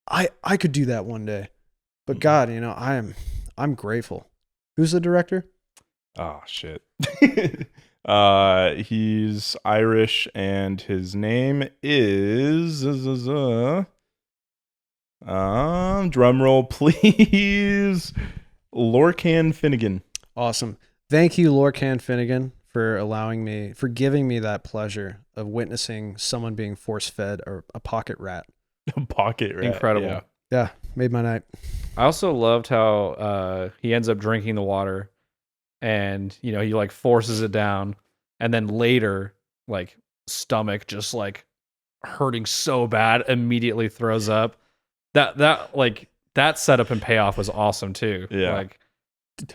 I could do that one day. But God, you know, I'm grateful. Who's the director?
Oh shit. He's Irish and his name is drum roll please, Lorcan Finnegan.
Awesome. Thank you, Lorcan Finnegan, for giving me that pleasure of witnessing someone being force-fed a pocket rat.
A pocket rat.
Incredible.
Yeah, made my night.
I also loved how he ends up drinking the water, and you know, he like forces it down, and then later like stomach just like hurting so bad, immediately throws up. That setup and payoff was awesome too.
Yeah.
Like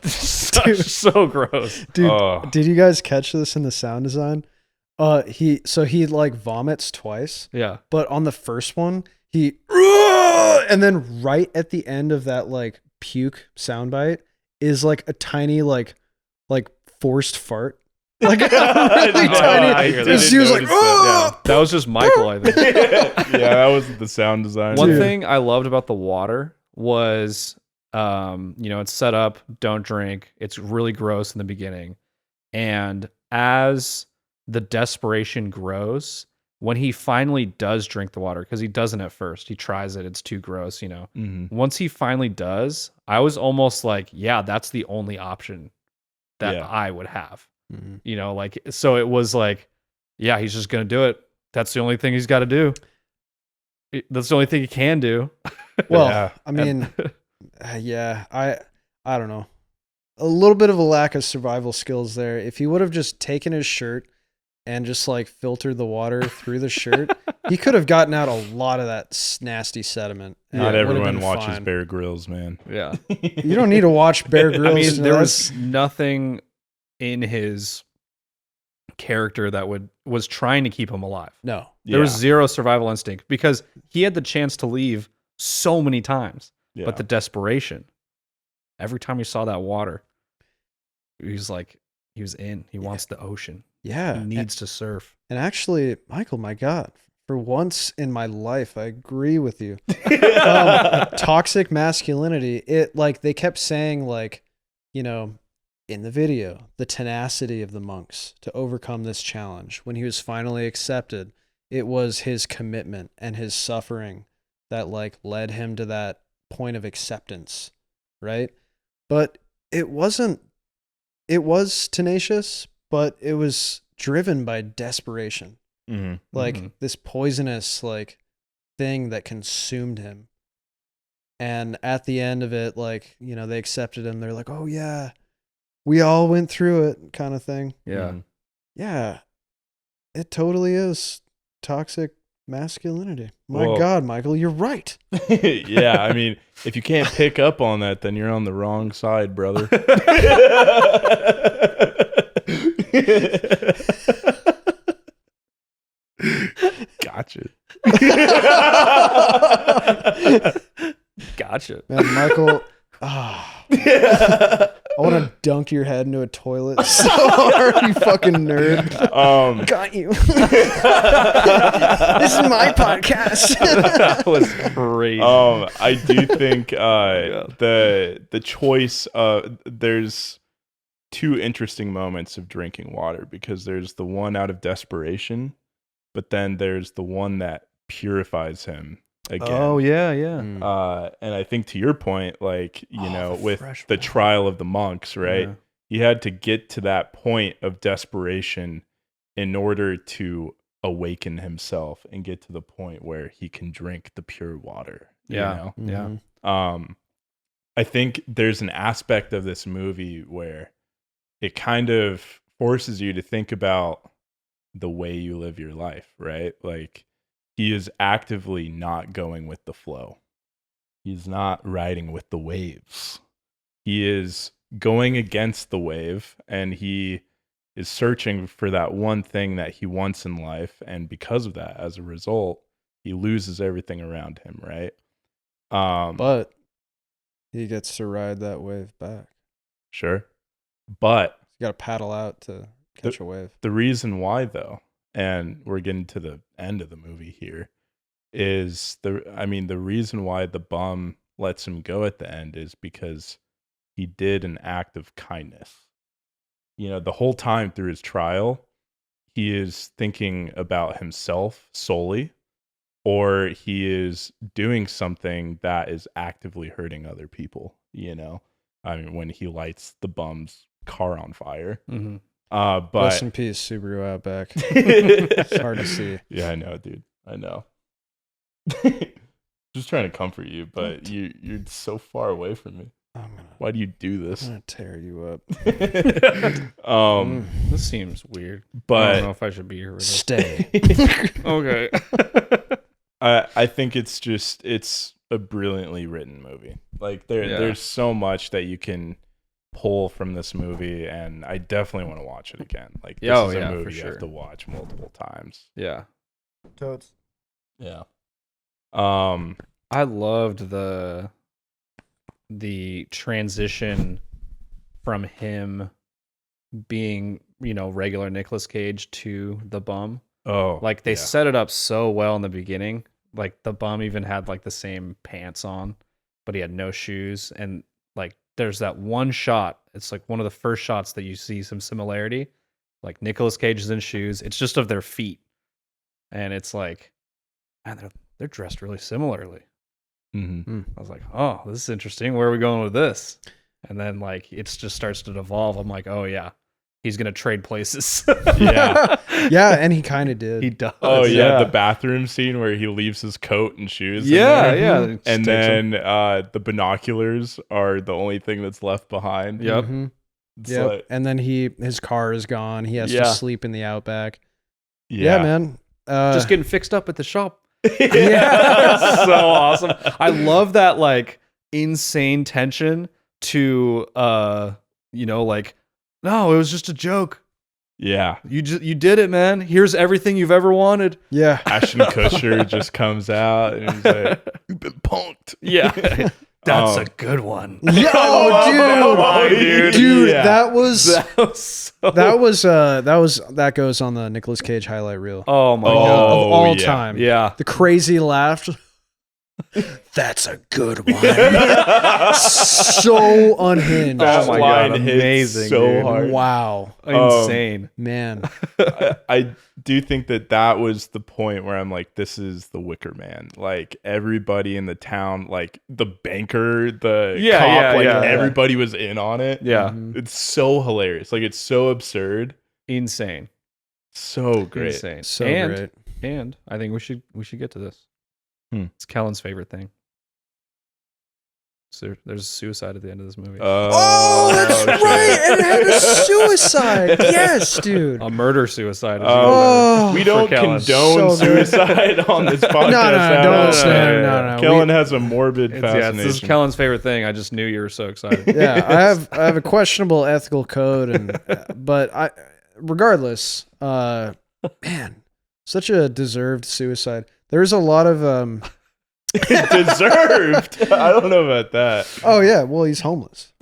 so gross.
Dude, did you guys catch this in the sound design? He like vomits twice.
Yeah.
But on the first one, he and then right at the end of that like puke soundbite is like a tiny like forced fart. Like really tiny. She was like,
that was just Michael, I think.
Yeah, that was the sound design.
One thing I loved about the water was, it's set up, don't drink. It's really gross in the beginning. And as the desperation grows, when he finally does drink the water, because he doesn't at first, he tries it, it's too gross,
Mm-hmm.
Once he finally does, I was almost like, yeah, that's the only option that I would have.
Mm-hmm.
So it was like, yeah, he's just going to do it. That's the only thing he's got to do. That's the only thing he can do.
Well,
Yeah.
I mean, yeah, I don't know. A little bit of a lack of survival skills there. If he would have just taken his shirt and just like filtered the water through the shirt, he could have gotten out a lot of that nasty sediment. and
Not
it would have
everyone
been
watches
fine.
Bear Grylls, man.
Yeah.
You don't need to watch Bear Grylls.
I mean,
to
there
know
was
that's-
nothing in his character that was trying to keep him alive.
no.
There was zero survival instinct because he had the chance to leave so many times.
Yeah.
But the desperation, every time he saw that water, he was in. He wants the ocean.
Yeah.
He needs to surf.
And actually, Michael, my God, for once in my life, I agree with you. Toxic masculinity. It like they kept saying like, in the video, the tenacity of the monks to overcome this challenge. When he was finally accepted, it was his commitment and his suffering that like led him to that point of acceptance, right? But it was tenacious, but it was driven by desperation.
Mm-hmm.
Like this poisonous like thing that consumed him. And at the end of it, like, they accepted him. They're like, oh yeah, we all went through it kind of thing.
Yeah.
Yeah, it totally is toxic masculinity. My
Well-
God, Michael, you're right.
Yeah, I mean, if you can't pick up on that, then you're on the wrong side, brother. Gotcha.
Gotcha.
Man, Michael, I want to dunk your head into a toilet so hard, you fucking nerd. Got you. This is my podcast.
That was crazy.
I do think the choice there's two interesting moments of drinking water, because there's the one out of desperation, but then there's the one that purifies him again.
Oh yeah.
And I think to your point, like, with
fresh
the
water.
trial of the monks, right?
Yeah.
He had to get to that point of desperation in order to awaken himself and get to the point where he can drink the pure water.
Yeah.
You
Yeah.
know? I think there's an aspect of this movie where it kind of forces you to think about the way you live your life, right? Like, he is actively not going with the flow. He's not riding with the waves. He is going against the wave, and he is searching for that one thing that he wants in life. And because of that, as a result, he loses everything around him, right?
But he gets to ride that wave back.
Sure. But
You got to paddle out to catch a wave.
the reason why, though, and we're getting to the end of the movie here, is the reason why the bum lets him go at the end is because he did an act of kindness. The whole time through his trial, he is thinking about himself solely, or he is doing something that is actively hurting other people. When he lights the bum's car on fire.
Mm-hmm.
But
Rest in peace, Subaru Outback. It's hard to see.
Yeah, I know, dude. I know. Just trying to comfort you, but you're so far away from me. Why do you do this?
I'm gonna tear you up.
This seems weird.
But
I don't know if I should be here with it.
Stay.
Okay.
I think it's a brilliantly written movie. Like there's so much that you can pull from this movie, and I definitely want to watch it again. Like this is a movie
for
you
sure.
have to watch multiple times.
Yeah.
Totes.
Yeah.
I loved the transition from him being, regular Nicolas Cage to the bum.
Oh,
Like they set it up so well in the beginning. Like the bum even had like the same pants on, but he had no shoes. And like there's that one shot. It's like one of the first shots that you see some similarity. Like Nicolas Cage is in shoes. It's just of their feet. And it's like, man, they're dressed really similarly.
Mm-hmm.
I was like, oh, this is interesting. Where are we going with this? And then like it just starts to devolve. I'm like, oh yeah, he's gonna trade places.
Yeah.
Yeah, and he kind of did.
He does.
Oh yeah, the bathroom scene where he leaves his coat and shoes.
Yeah,
in there.
yeah.
And then the binoculars are the only thing that's left behind.
Yep.
Mhm.
It's
Yep.
like,
And then his car is gone. He has to sleep in the outback.
yeah.
Yeah, man.
Just getting fixed up at the shop.
Yeah.
So awesome. I love that like insane tension to like, no, it was just a joke.
Yeah.
You did it, man. Here's everything you've ever wanted.
Yeah.
Ashton Kutcher just comes out and he's like, "You've been punked."
Yeah. That's a good one.
Yeah,
Oh,
dude,
Yeah.
that was
so
that goes on the Nicolas Cage highlight reel.
Oh my
of
god.
all
yeah.
time.
Yeah.
The crazy laugh. That's a good one. So unhinged.
That
Oh my
line
God,
hits
amazing,
so
dude.
hard.
Wow,
Insane.
man.
I do think that was the point where I'm like, this is the Wicker Man. Like everybody in the town, like the banker, the cop, like everybody was in on it.
Yeah.
Mhm.
It's so hilarious. Like it's so absurd.
Insane.
So great.
Insane.
So
and,
great.
And I think we should get to this.
Hmm.
It's Kellen's favorite thing. So there's suicide at the end of this movie.
Oh, that's
shit.
right. And it had a suicide. Yes, dude.
A murder suicide.
Oh,
We don't
for Kellen.
condone
So good.
suicide on this podcast.
no, don't listen to him. No.
Kellen has a morbid
Yeah,
fascination.
this is Kellen's favorite thing. I just knew you were so excited.
Yeah, I have a questionable ethical code, and but regardless, man, such a deserved suicide. There's a lot of
Deserved. I don't know about that.
Oh yeah, well he's homeless.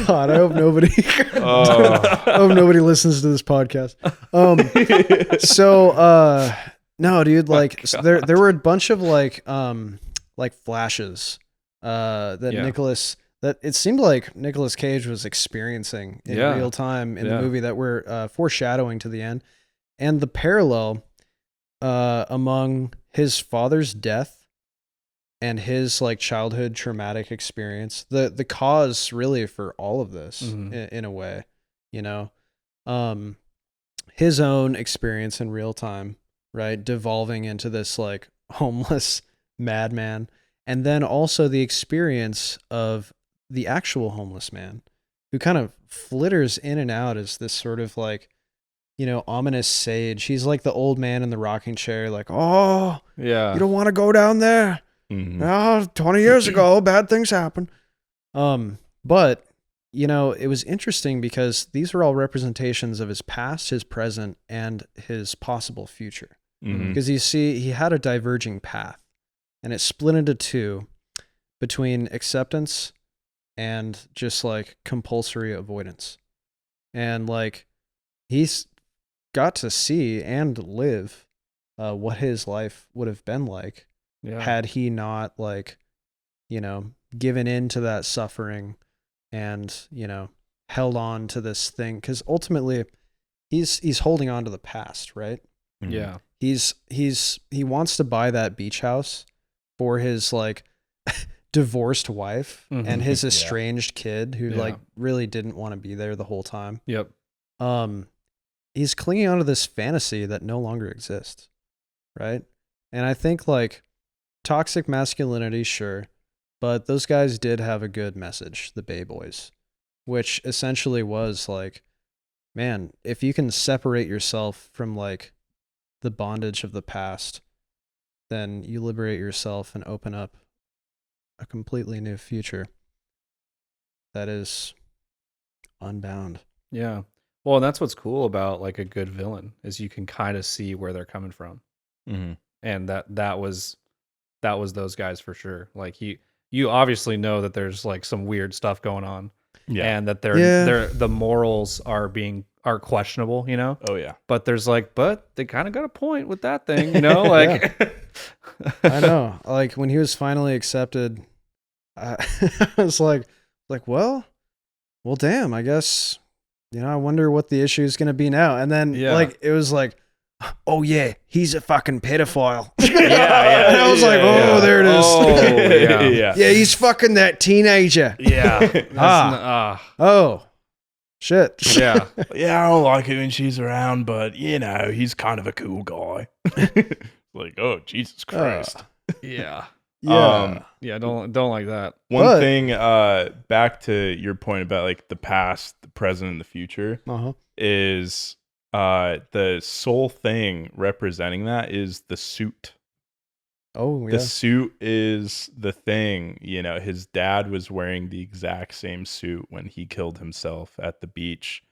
God, I hope nobody. I hope nobody listens to this podcast. No, dude, like there were a bunch of like flashes that it seemed like Nicolas Cage was experiencing in real time in the movie that were foreshadowing to the end, and the parallel among his father's death and his like childhood traumatic experience, the cause really for all of this in a way, his own experience in real time, right, devolving into this like homeless madman, and then also the experience of the actual homeless man who kind of flitters in and out as this sort of like, ominous sage. He's like the old man in the rocking chair, like, oh,
Yeah.
you don't want to go down there.
Mhm.
Oh, 20 years ago, bad things happen. But, it was interesting because these are all representations of his past, his present, and his possible future.
Mhm.
Because you see, he had a diverging path, and it split into two between acceptance and just like compulsory avoidance. And like, he's got to see and live what his life would have been like had he not like, given in to that suffering and, held on to this thing. Because ultimately he's holding on to the past, right?
Yeah.
He wants to buy that beach house for his like divorced wife and his estranged kid who like really didn't want to be there the whole time.
Yep.
He's clinging onto this fantasy that no longer exists, right? And I think like toxic masculinity, sure, But those guys did have a good message, the Bay Boys, which essentially was like, man, if you can separate yourself from like the bondage of the past, then you liberate yourself and open up a completely new future that is unbound.
Yeah. Well, and that's what's cool about like a good villain is you can kind of see where they're coming from.
Mm-hmm.
And that was those guys for sure. Like you obviously know that there's like some weird stuff going on.
Yeah.
And that the morals are questionable, you know?
Oh yeah.
But they kind of got a point with that thing, you know? Like
I know. Like when he was finally accepted, I was like, well, damn, I guess, I wonder what the issue is going to be now. And then like, it was like, oh yeah, he's a fucking pedophile.
Yeah.
And I was like, there it is.
Oh,
yeah.
Yeah, he's fucking that teenager.
Yeah.
Oh, shit.
Yeah.
Yeah, I don't like it when she's around, but he's kind of a cool guy. Like, oh, Jesus Christ.
Yeah.
Yeah.
Yeah, don't like that.
One thing, back to your point about like the past, the present, and the future, is the sole thing representing that is the suit.
Oh, yeah.
The suit is the thing. His dad was wearing the exact same suit when he killed himself at the beach.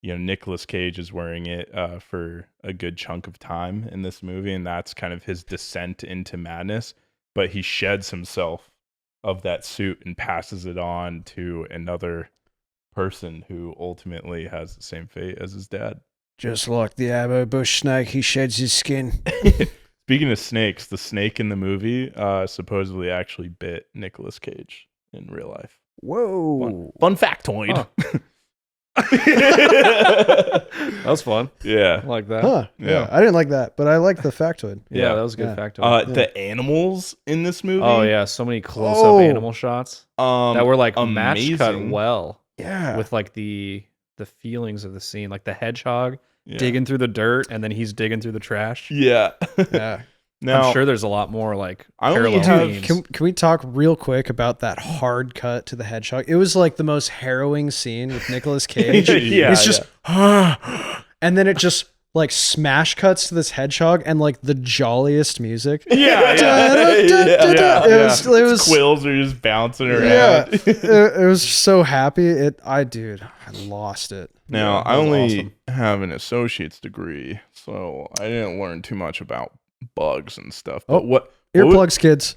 Nicolas Cage is wearing it for a good chunk of time in this movie, and that's kind of his descent into madness. But he sheds himself of that suit and passes it on to another person who ultimately has the same fate as his dad.
Just like the Abo Bush snake, he sheds his skin.
Speaking of snakes, the snake in the movie supposedly actually bit Nicolas Cage in real life.
Whoa.
Fun factoid.
Huh. That was fun.
Yeah.
I like that.
Huh. Yeah. I didn't like that, but I like the factoid.
Yeah, that was a good factoid.
The animals in this movie.
Oh yeah, so many close-up animal shots that were like match cut
amazing.
well.
Yeah.
With like the feelings of the scene, like the hedgehog digging through the dirt and then he's digging through the trash.
Yeah.
Yeah.
Now,
I'm sure there's a lot more like
I only
parallel
have-
themes.
Can we talk real quick about that hard cut to the hedgehog? It was like the most harrowing scene with Nicolas Cage.
Yeah,
It's just, and then it just like smash cuts to this hedgehog and like the jolliest music.
Yeah.
It was
Quills are just bouncing around.
yeah. It was so happy. I lost it.
Now,
Yeah,
I
that was
only
awesome.
have an associate's degree, so I didn't learn too much about bugs and stuff. But what
Earplugs, kids.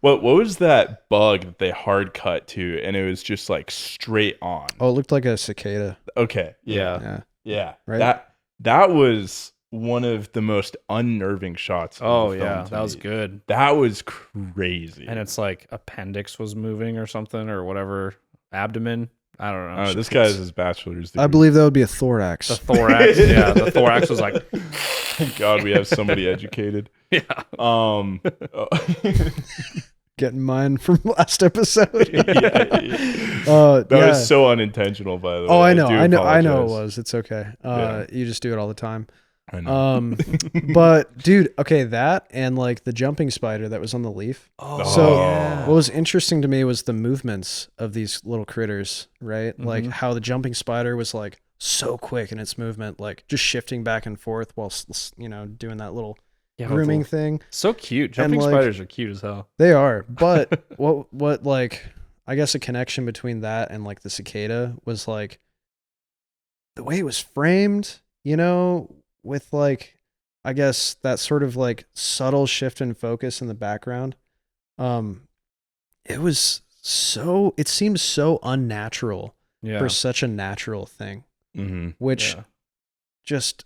what was that bug that they hard cut to and it was just like straight on?
Oh, it looked like a cicada.
Okay.
Yeah.
Yeah.
Right?
That was one of the most unnerving shots.
Oh
of the film
yeah,
to
that was
me.
good.
That was crazy.
And it's like appendix was moving or something or whatever. Abdomen. I don't know.
this guy has his bachelor's degree.
I believe that would be a thorax.
The thorax. Yeah, the thorax was like
Thank God we have somebody educated.
yeah.
Getting mine from last episode.
That was so unintentional, by the way.
Oh, I know it
apologize.
was. It's okay. You just do it all the time.
I know.
But dude, okay, that and like the jumping spider that was on the leaf.
Oh,
So
yeah.
what was interesting to me was the movements of these little critters, right? Like how the jumping spider was like so quick in its movement, like just shifting back and forth while doing that little grooming thing.
So cute. Jumping
like-
spiders are cute as hell.
They are, but what like I guess a connection between that and like the cicada was like the way it was framed, with like I guess that sort of like subtle shift in focus in the background. It seemed so unnatural
Yeah.
for such a natural thing, which
Yeah.
just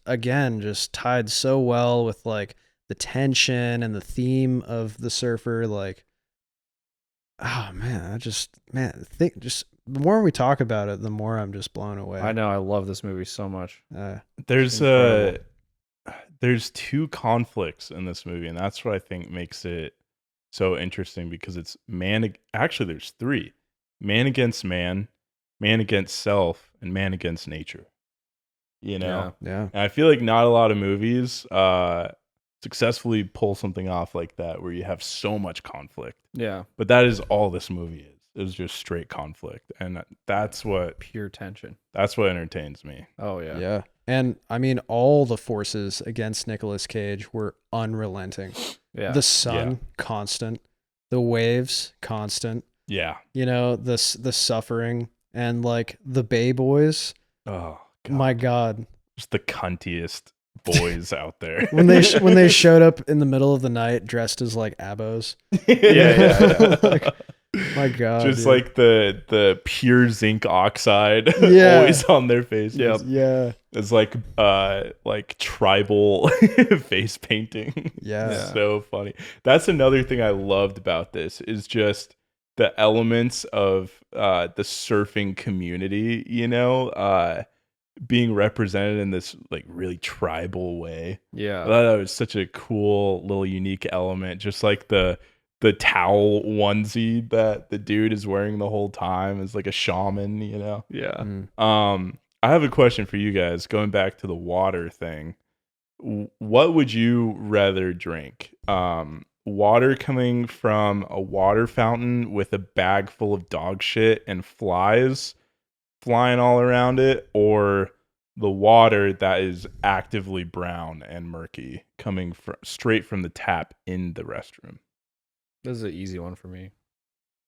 tied so well with like the tension and the theme of the Surfer. Like, oh man, the more we talk about it, the more I'm just blown away.
I know. I love this movie so much.
There's
Incredible.
there's two conflicts in this movie, and that's what I think makes it so interesting because it's actually there's three: man against man, man against self, and man against nature.
Yeah.
And I feel like not a lot of movies successfully pull something off like that where you have so much conflict.
Yeah.
But that is all this movie is. It was just straight conflict, and that's what
Pure tension.
That's what entertains me.
Oh yeah.
Yeah. And I mean, all the forces against Nicolas Cage were unrelenting.
Yeah.
The sun, constant. The waves, constant.
Yeah.
You know, the suffering, and like the Bay Boys.
Oh God.
My God.
Just the cuntiest boys out there.
When they showed up in the middle of the night dressed as like abos.
Yeah.
Like, my God.
Just
dude.
like the pure zinc oxide
Yeah.
always on their faces.
Yep.
Yeah.
It's like tribal face painting.
Yeah.
Yeah.
So funny. That's another thing I loved about this is just the elements of the surfing community, you know, being represented in this like really tribal way.
Yeah.
I thought that was such a cool little unique element, just like the towel onesie that the dude is wearing the whole time is like a shaman, you know.
Yeah.
I have a question for you guys, going back to the water thing. What would you rather drink? Water coming from a water fountain with a bag full of dog shit and flies flying all around it, or the water that is actively brown and murky coming straight from the tap in the restroom?
This is an easy one for me.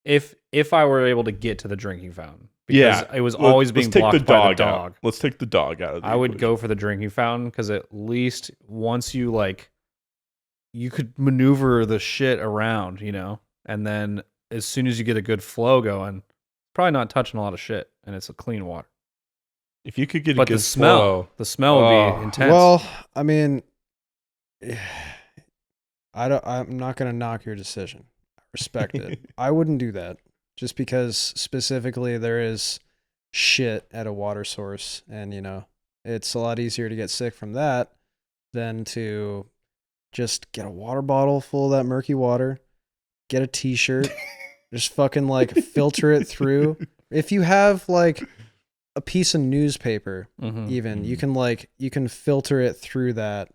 If I were able to get to the drinking fountain, because it was always being blocked by the dog.
Let's take the dog out of the
I would
equation.
go for the drinking fountain because at least once you you could maneuver the shit around, you know, and then as soon as you get a good flow going, probably not touching a lot of shit, and it's a clean water.
If you could get
But
a good
the smell would be intense.
Well, I mean, I'm not going to knock your decision. I respect it. I wouldn't do that just because specifically there is shit at a water source, and you know, it's a lot easier to get sick from that than to just get a water bottle full of that murky water, get a t-shirt, just fucking like filter it through. If you have like a piece of newspaper, even you can filter it through that.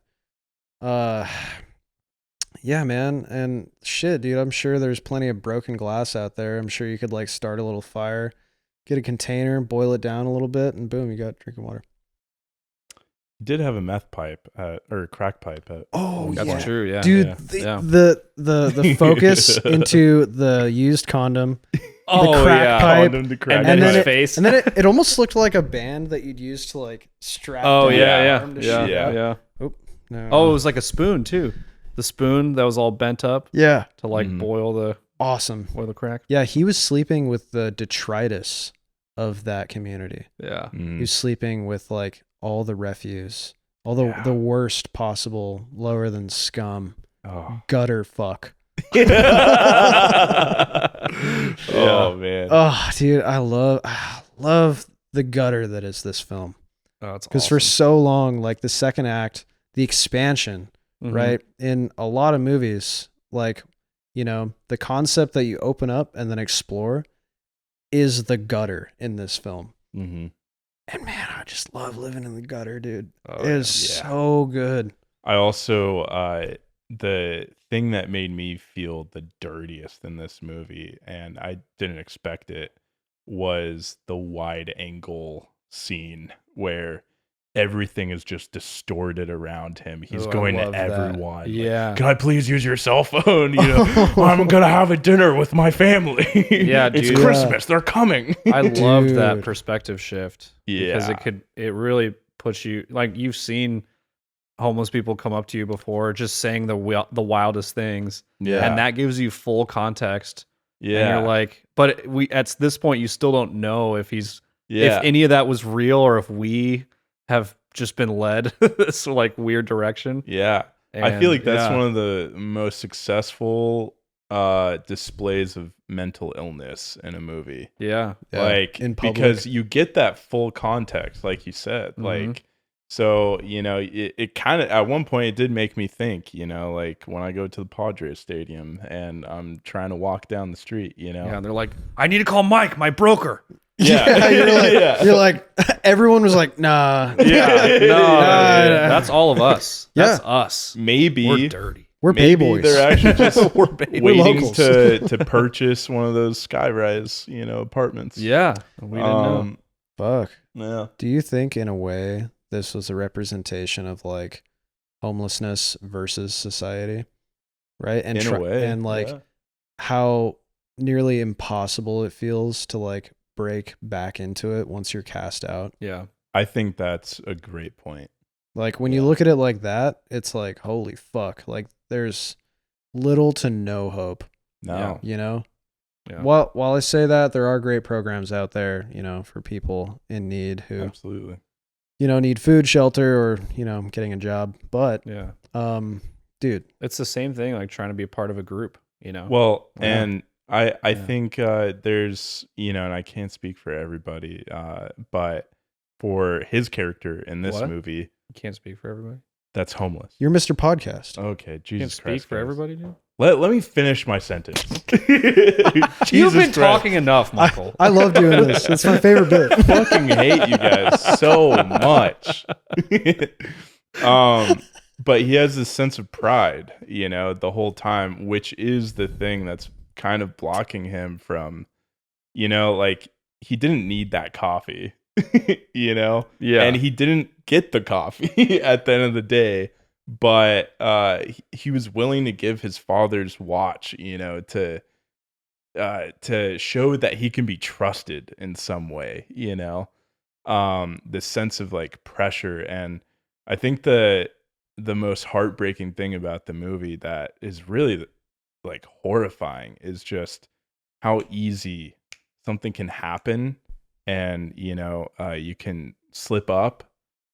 Yeah, man. And shit, dude, I'm sure there's plenty of broken glass out there. I'm sure you could like start a little fire, get a container, boil it down a little bit, and boom, you got drinking water.
Did have a meth pipe or crack pipe at
That's true, yeah.
Dude,
Yeah.
the focus into the used condom, the crack pipe,
Condom to crack
and then
pipe.
face.
and then it almost looked like a band that you'd use to like strap
Oh
down
yeah,
your
yeah,
arm to
yeah,
shoot
yeah,
up. Oh, no.
Oh, it was like a spoon too. The spoon that was all bent up
Yeah.
to like boil the
Awesome.
crack.
Yeah, he was sleeping with the detritus of that community.
Yeah.
He was sleeping with like all the refuse, all the worst possible, lower than scum, gutter fuck.
Oh man.
Oh, dude, I love the gutter that is this film.
Oh, it's
Because for so long, like the second act, the expansion, right? In a lot of movies, like, you know, the concept that you open up and then explore is the gutter in this film.
Mm-hmm.
And man, I just love living in the gutter, dude.
Oh,
It is so good.
I also the thing that made me feel the dirtiest in this movie, and I didn't expect it, was the wide angle scene where everything is just distorted around him. He's going to everyone.
Yeah.
Like, can I please use your cell phone? You know, I'm gonna have a dinner with my family.
Yeah,
it's
dude.
Christmas. They're coming.
I loved
Dude.
that perspective shift. Because it really puts you, like, you've seen homeless people come up to you before just saying the wildest things.
Yeah.
And that gives you full context.
Yeah.
And you're like, but at this point you still don't know if if any of that was real or if we have just been led this like weird direction.
Yeah.
And,
I feel like that's one of the most successful displays of mental illness in a movie.
Yeah.
Like,
in public.
because you get that full context, like you said. Like, so, you know, it kind of, at one point, it did make me think, you know, like when I go to the Padres stadium and I'm trying to walk down the street, you know.
Yeah, and they're like, I need to call Mike, my broker.
Yeah.
You're like, everyone was like, nah.
Yeah.
No,
Nah.
that's all of us.
Yeah.
That's us.
Maybe
We're dirty.
We're Bay
maybe
Boys.
they're actually just
We're baby.
waiting
locals.
to purchase one of those skyrise, apartments.
Yeah, we didn't know.
Fuck.
Yeah.
Do you think, in a way, this was a representation of like homelessness versus society, right? And
In a way.
and like
yeah.
how nearly impossible it feels to like break back into it once you're cast out.
Yeah,
I think that's a great point.
Like when you look at it like that, it's like, holy fuck. Like there's little to no hope,
No.
you know?
yeah.
While I say that, there are great programs out there, for people in need who,
Absolutely.
need food, shelter, or, getting a job. But,
Yeah,
dude,
it's the same thing. Like trying to be a part of a group.
Well,
Yeah.
and I
Yeah.
think there's, and I can't speak for everybody, but for his character in this
What?
movie,
You can't speak for everybody.
that's homeless.
you're Mr. Podcast.
Okay,
You can't
Jesus
speak
Christ.
for
guys.
everybody, dude.
Let me finish my sentence.
You've
Jesus
been
Christ.
talking enough, Michael.
I love doing this. It's my favorite bit.
I fucking hate you guys so much. But he has this sense of pride, the whole time, which is the thing that's kind of blocking him from, like he didn't need that coffee,
Yeah,
and he didn't get the coffee at the end of the day, but he was willing to give his father's watch, to show that he can be trusted in some way, the sense of like pressure. And I think the most heartbreaking thing about the movie that is really like horrifying is just how easy something can happen, and you can slip up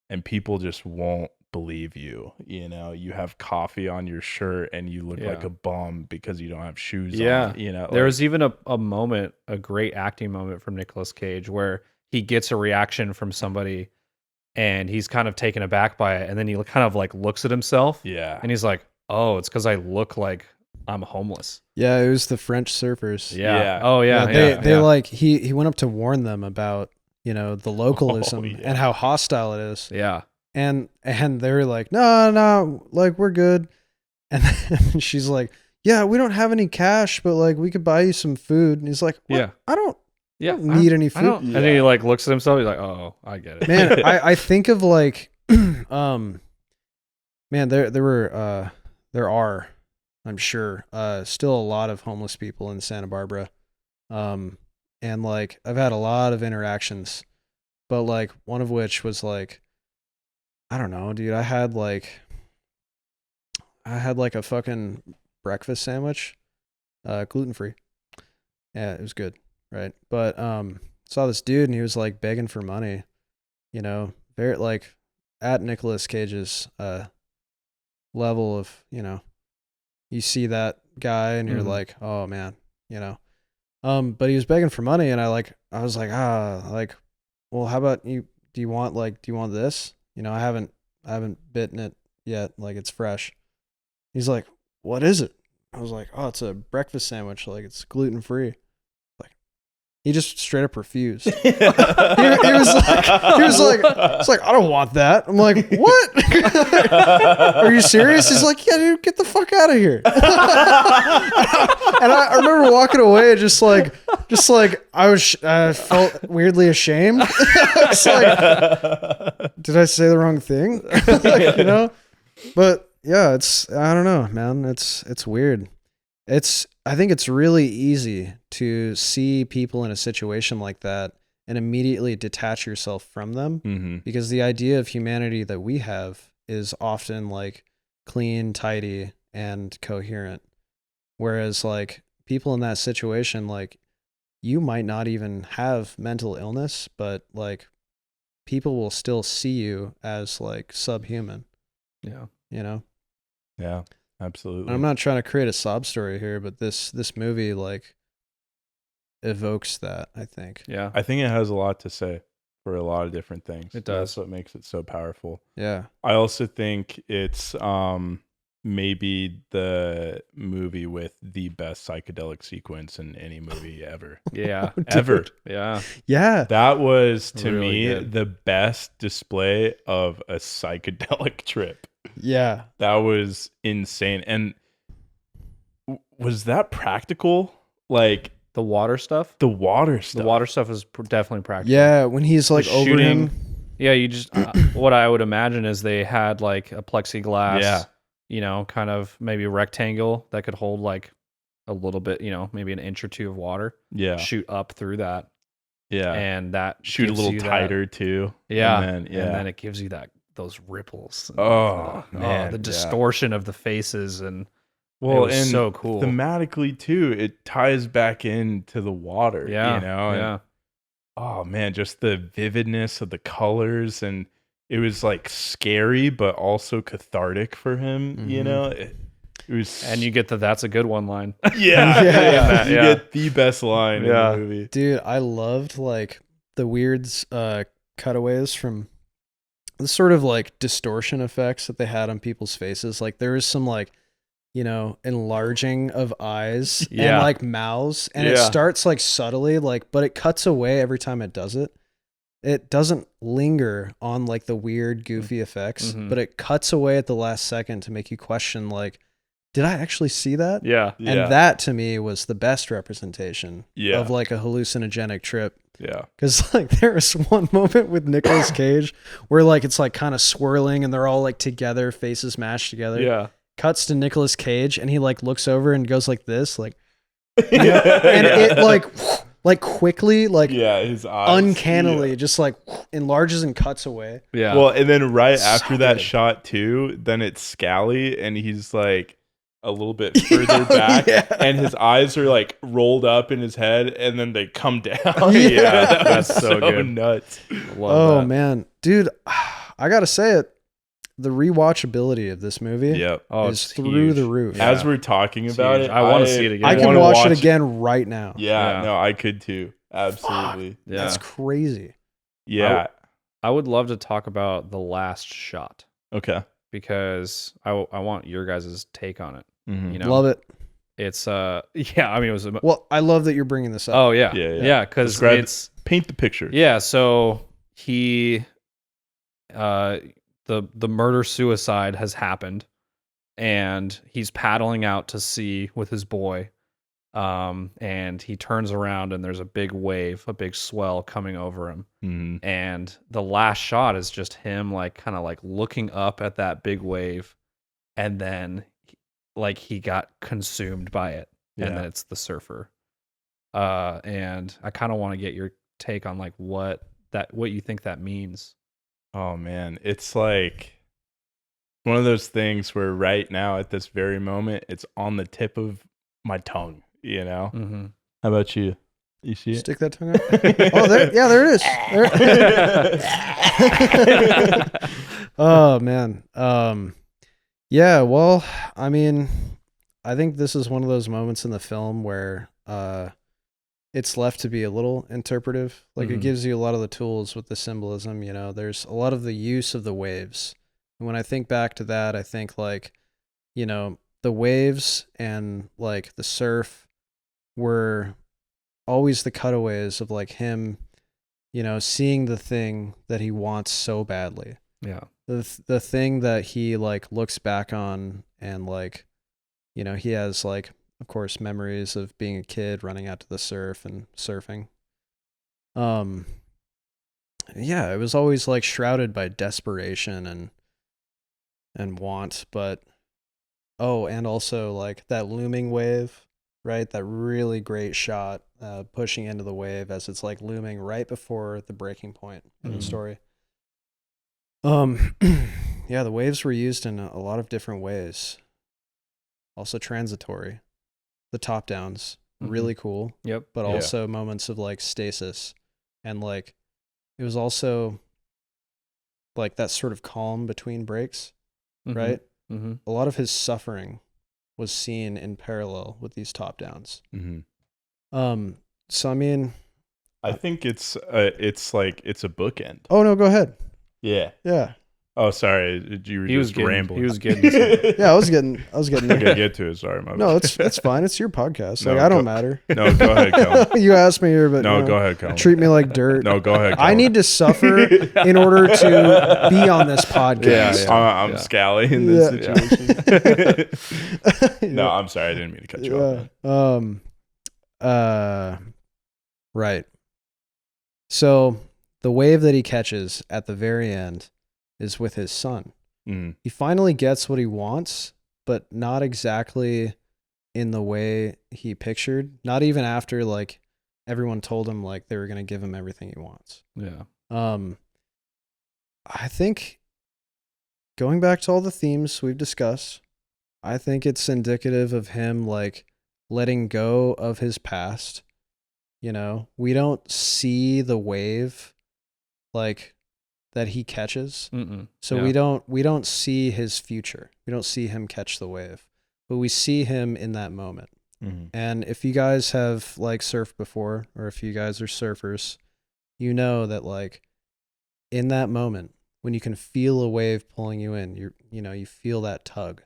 and people just won't believe you. You have coffee on your shirt and you look like
Yeah.
a bum because you don't have shoes
Yeah.
on.
There was even a moment, a great acting moment from Nicolas Cage where he gets a reaction from somebody and he's kind of taken aback by it, and then he kind of like looks at himself
yeah.
and he's like, "Oh, it's because I look like I'm homeless."
Yeah, it was the French surfers.
Yeah.
Yeah.
Oh yeah.
They like he went up to warn them about, the localism
yeah.
and how hostile it is.
Yeah.
And they were like, no, like we're good. And then she's like, yeah, we don't have any cash, but like we could buy you some food. And he's like, what?
Yeah.
I don't
Yeah.
need any
I
food.
don't. And then he like looks at himself. He's like, "Oh, I get it."
Man, I think of like, there are, I'm sure, still a lot of homeless people in Santa Barbara. And like, I've had a lot of interactions, but like one of which was like, I don't know, dude, I had like a fucking breakfast sandwich, gluten-free. Yeah, it was good. Right. But, saw this dude and he was like begging for money, very like at Nicolas Cage's, level of, you see that guy and you're
Mhm.
like, oh man, but he was begging for money and I was like, well, how about do you want this? I haven't bitten it yet. Like it's fresh. He's like, what is it? I was like, oh, it's a breakfast sandwich. Like it's gluten-free. Like he just straight up refused. he was like, it's like, I don't want that. I'm like, what? Are you serious? He's like, yeah, dude, get the fuck out of here. And I remember walking away just like I felt weirdly ashamed. It's like, did I say the wrong thing? But yeah, I don't know, man. It's weird. I think it's really easy to see people in a situation like that and immediately detach yourself from them,
Mm-hmm.
because the idea of humanity that we have is often like clean, tidy, and coherent. Whereas like people in that situation, like you might not even have mental illness, but like people will still see you as like subhuman,
Yeah.
Yeah, absolutely.
I'm not trying to create a sob story here, but this movie like evokes that, I think.
Yeah.
I think it has a lot to say for a lot of different things.
It does.
That's what makes it so powerful.
Yeah.
I also think it's maybe the movie with the best psychedelic sequence in any movie ever.
Yeah.
Ever.
Yeah.
Yeah.
That was, to
Really
me,
good.
the best display of a psychedelic trip.
Yeah.
That was insane. And was that practical? Like
The water stuff.
the water stuff.
The water stuff is definitely practical.
Yeah. When he's like
The
over
shooting.
him.
Yeah. You just what I would imagine is they had like a plexiglass.
Yeah.
Kind of maybe a rectangle that could hold like a little bit, maybe an inch or two of water.
Yeah.
Shoot up through that,
Yeah.
and that
Shoot a
gives
little
you that-
tighter too.
Yeah,
And then,
it gives you those ripples.
Oh, man,
the
yeah.
distortion of the faces, and
Well,
it was
and
so cool.
thematically too, it ties back into the water.
Yeah,
and,
yeah.
oh man, just the vividness of the colors, and it was like scary but also cathartic for him.
Mhm.
It was,
And you get that's a good one line.
yeah,
Yeah.
you
Yeah.
get the best line
Yeah.
in the movie.
Dude, I loved like the weird cutaways from the sort of like distortion effects that they had on people's faces. Like there was some like, enlarging of eyes and
Yeah.
like mouths. And it
Yeah.
starts like subtly, like, but it cuts away every time it does it. It doesn't linger on like the weird, goofy effects,
Mhm.
but it cuts away at the last second to make you question, like, did I actually see that?
Yeah,
Yeah,
And that to me was the best representation
Yeah.
of like a hallucinogenic trip.
yeah,
Because like there was one moment with Nicolas Cage where like it's like kind of swirling and they're all like together, faces mashed together.
yeah.
Cuts to Nicolas Cage and he like looks over and goes like this, like,
and
and it like quickly, like
yeah, his eyes,
uncannily,
yeah.
just like enlarges and cuts away.
Yeah.
Well, and then right
So
after that
good.
shot too, then it's Scally, and he's like a little bit further back,
Yeah.
and his eyes are like rolled up in his head, and then they come down.
Yeah.
that
That's
was
so good.
nuts.
Love
Oh
that.
man, dude, I gotta say it, the rewatchability of this movie
Yep.
Oh,
is
it's
through
huge.
the roof.
Yeah.
As we're talking
It's
about
huge.
it,
I wanna see it again.
I can
wanna
watch it again right now.
Yeah,
Yeah.
no, I could too. Absolutely.
Yeah.
That's crazy.
Yeah.
I would love to talk about the last shot
Okay.
because I want your guys' take on it.
Mhm.
You know,
Love it.
it's yeah. I mean, it was
Well, I love that you're bringing this up.
oh yeah,
Yeah, yeah.
yeah. Because
Describe it.
it's
Paint the picture.
yeah. So he, the murder suicide has happened, and he's paddling out to sea with his boy. And he turns around and there's a big wave, a big swell coming over him.
Mhm.
And the last shot is just him like kind of like looking up at that big wave, and then like he got consumed by it. And
Yeah.
then it's the surfer. And I kind of want to get your take on like what you think that means.
Oh man, it's like one of those things where right now at this very moment, it's on the tip of my tongue.
Mm-hmm.
How about you? You see it?
Stick that tongue out. Oh, there it is. There- Oh man. Yeah, well, I mean, I think this is one of those moments in the film where it's left to be a little interpretive. Like it
Mhm.
gives you a lot of the tools with the symbolism, there's a lot of the use of the waves. And when I think back to that, I think like, the waves and like the surf were always the cutaways of like him, seeing the thing that he wants so badly.
Yeah.
The thing that he like looks back on and like, he has like, of course, memories of being a kid running out to the surf and surfing. Yeah, it was always like shrouded by desperation and want, but and also like that looming wave, right? That really great shot pushing into the wave as it's like looming right before the breaking point in the
Mhm.
story. Yeah, the waves were used in a lot of different ways. Also transitory. The top downs, really cool,
Yep.
but
Yeah.
also moments of like stasis. And like it was also like that sort of calm between breaks, right?
Mm-hmm.
A lot of his suffering was seen in parallel with these top downs.
Mhm.
So I mean,
I think it's like it's a bookend.
oh no, go ahead.
Yeah.
Yeah.
Oh, sorry. You were
He was
just rambling.
He was getting.
Yeah, I was getting there.
Okay, get to it. Sorry, my
No,
bad.
it's fine. It's your podcast.
No,
Like I don't
go-
matter.
No, go ahead, Kellen.
You asked me here, but
No,
you know,
go ahead, Kellen.
treat me like dirt.
No, go ahead, Kellen.
I need to suffer in order to be on this podcast.
I'm scally in this situation. No,
Yeah.
I'm sorry. I didn't mean to cut you off. Man.
Right. So the wave that he catches at the very end is with his son.
Mm.
He finally gets what he wants, but not exactly in the way he pictured. Not even after like everyone told him like they were going to give him everything he wants.
Yeah.
I think going back to all the themes we've discussed, I think it's indicative of him like letting go of his past. You know, we don't see the wave like that he catches. So
Yeah.
we don't see his future. We don't see him catch the wave, but we see him in that moment.
Mm-hmm.
And if you guys have like surfed before, or if you guys are surfers, you know that like in that moment when you can feel a wave pulling you in, you feel that tug.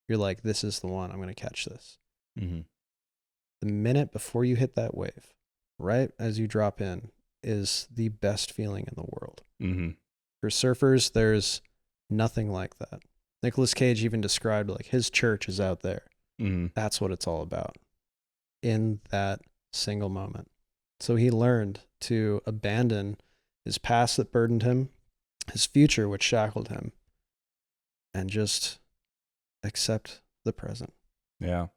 You're like, this is the one. I'm going to catch this.
Mm-hmm.
The minute before you hit that wave, right as you drop in, is the best feeling in the world.
Mm-hmm.
For surfers, there's nothing like that. Nicolas Cage even described like his church is out there.
Mm-hmm.
That's what it's all about in that single moment. So he learned to abandon his past that burdened him, his future which shackled him, and just accept the present.
Yeah.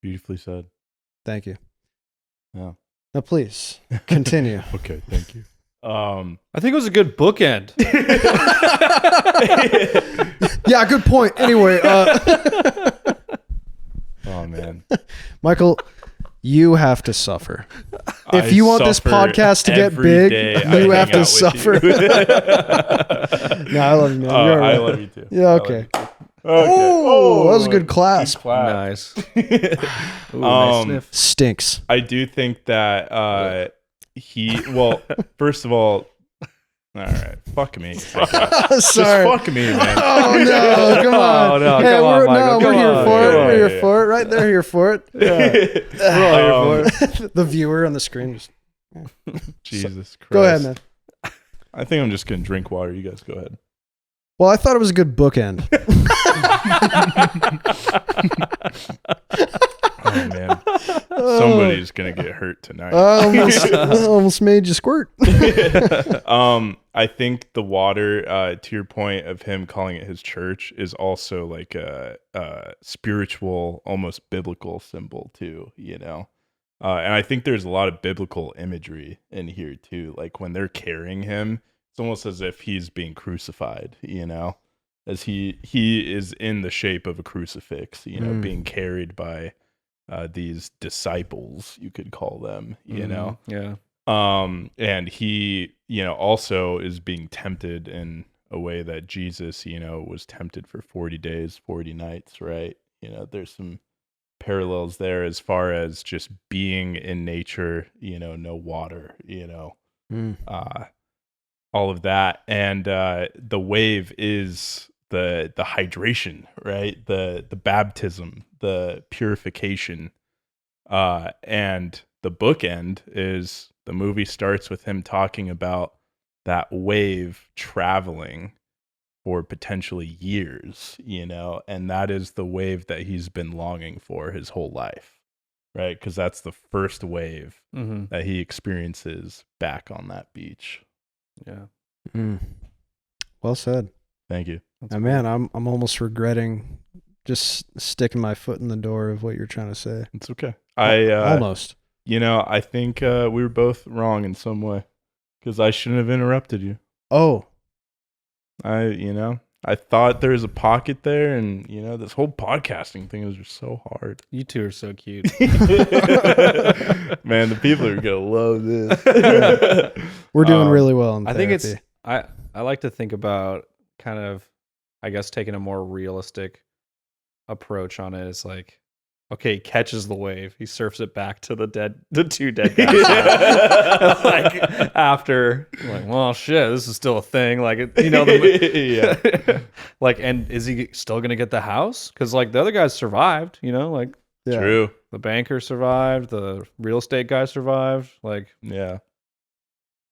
Beautifully said.
Thank you.
Yeah.
Now please continue.
Okay, thank you.
I think it was a good bookend.
Yeah, good point. Anyway,
Oh man.
Michael, you have to suffer. If
I
you want this
suffer
podcast to get
every
big,
day
you
I
have
hang
to
out with
suffer.
you.
No, I love you, man.
Oh,
You're all
I
right.
love you too.
Yeah,
I love
okay.
you too.
Oh, that was a good clasp.
Nice. Ooh, nice sniff.
Stinks.
I do think that first of all right, fuck me.
Sorry.
Just fuck me, man.
Oh no, come on.
Oh, no,
Hey,
come on,
we're,
Michael,
we're
come
here
on.
for it.
Yeah,
We're here
yeah.
for it. Right there, here for it. Yeah.
We're all here for it.
The viewer on the screen. Just,
Jesus Christ.
go ahead, man.
I think I'm just gonna drink water. You guys go ahead.
Well, I thought it was a good bookend.
Oh man. Somebody's gonna get hurt tonight.
I almost made you squirt.
I think the water, to your point of him calling it his church, is also like a spiritual, almost biblical symbol too, you know? And I think there's a lot of biblical imagery in here too. Like when they're carrying him, it's almost as if he's being crucified, you know? As he is in the shape of a crucifix, you know, being carried by these disciples, you could call them, you know?
Yeah.
And he, you know, also is being tempted in a way that Jesus, you know, was tempted for 40 days, 40 nights, right? You know, there's some parallels there as far as just being in nature, you know, no water, you know, all of that. And the wave is the hydration, right? The baptism, the purification. And the bookend is the movie starts with him talking about that wave traveling for potentially years, you know, and that is the wave that he's been longing for his whole life, right? Because that's the first wave that he experiences back on that beach.
Yeah.
Well said.
Thank you.
Man, I'm almost regretting just sticking my foot in the door of what you're trying to say.
It's okay. I
almost.
You know, I think we were both wrong in some way because I shouldn't have interrupted you.
Oh.
I thought there was a pocket there, and you know, this whole podcasting thing is just so hard.
You two are so cute.
Man, the people are gonna love this.
We're doing really well in
I
therapy.
think it's I like to think about kind of, I guess, taking a more realistic approach on it. It's like Okay, he catches the wave. He surfs it back to the two dead guys. Like after, like, well, shit, this is still a thing. Like,
Yeah.
like, and is he still gonna get the house? Because like the other guys survived. Like
Yeah.
True.
the banker survived, the real estate guy survived. Like,
Yeah.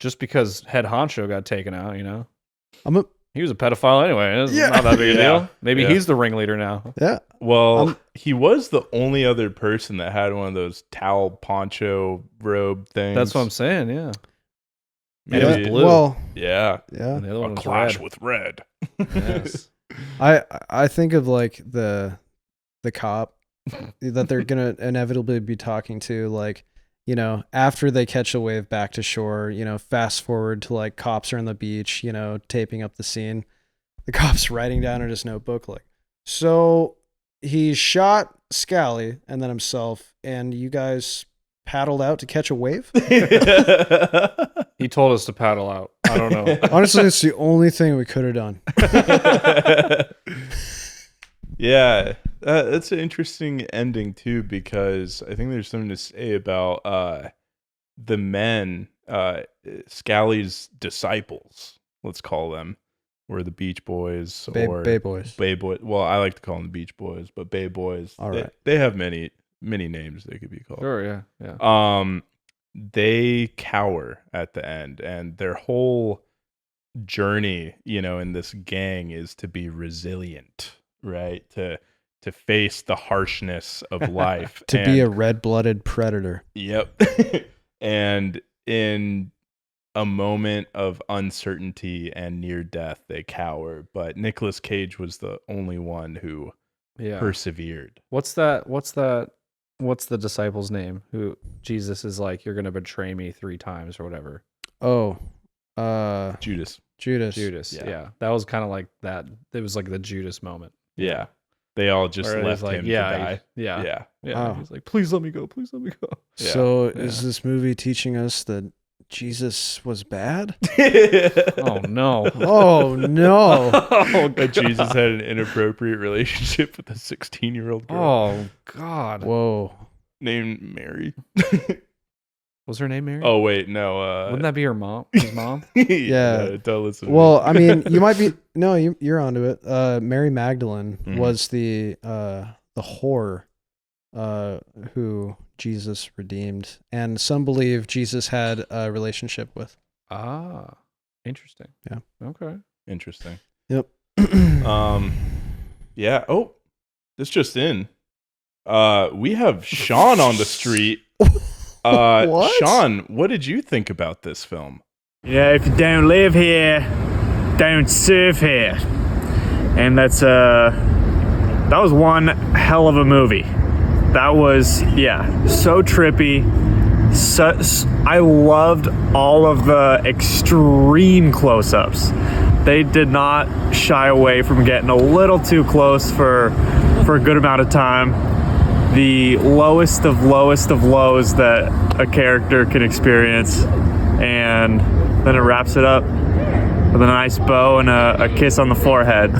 just because head honcho got taken out, he was a pedophile anyway. It's
Yeah.
not that big a
Yeah.
deal. Maybe
Yeah.
he's the ringleader now.
Yeah.
Well, he was the only other person that had one of those towel poncho robe things.
That's what I'm saying. Yeah. And
Maybe,
it was blue.
Well,
Yeah.
yeah.
And the other one
A
was
clash
red.
with red.
Yes.
I think of like the cop that they're gonna inevitably be talking to, like, after they catch a wave back to shore, fast forward to like cops are on the beach, taping up the scene. The cop's writing down in his notebook, like, so he shot Scally and then himself, and you guys paddled out to catch a wave?
He told us to paddle out. I don't know.
Honestly, it's the only thing we could have done.
Yeah, that's an interesting ending too, because I think there's something to say about the men, Scally's disciples, let's call them, were the Beach Boys or
Bay Boys.
Bay Boys. Well, I like to call them the Beach Boys, but Bay Boys.
All right.
They have many names they could be called.
Sure, yeah.
They cower at the end, and their whole journey, in this gang is to be resilient, right? To face the harshness of life.
To be a red-blooded predator.
Yep. And in a moment of uncertainty and near death, they cower. But Nicolas Cage was the only one who
Yeah.
persevered.
What's the disciple's name? Who Jesus is like, you're gonna betray me 3 times or whatever.
Oh,
Judas.
Judas.
Yeah. That was kind of like that. It was like the Judas moment.
Yeah. They all just
Where it was
left
like,
him
yeah,
to die.
Yeah.
Wow.
He's like, please let me go. Please let me go.
Yeah.
So is this movie teaching us that Jesus was bad?
Oh no.
Oh no.
That Jesus had an inappropriate relationship with a 16-year-old girl
Oh God.
Whoa.
named Mary.
Was her name Mary?
Oh wait, no.
Wouldn't that be her mom? His mom?
Yeah.
No, don't listen. To
Well,
me.
I mean, you might be you're onto it. Mary Magdalene
Mhm.
was the whore who Jesus redeemed, and some believe Jesus had a relationship with.
Ah, interesting.
Yeah.
Okay.
Interesting.
Yep.
Yeah. Oh, this just in. We have Sean on the street.
What?
Sean, what did you think about this film?
Yeah, if you don't live here, don't surf here. And that was one hell of a movie. That was, so trippy. I loved all of the extreme close-ups. They did not shy away from getting a little too close for a good amount of time. The lowest of lows that a character can experience, and then it wraps it up with a nice bow and a kiss on the forehead.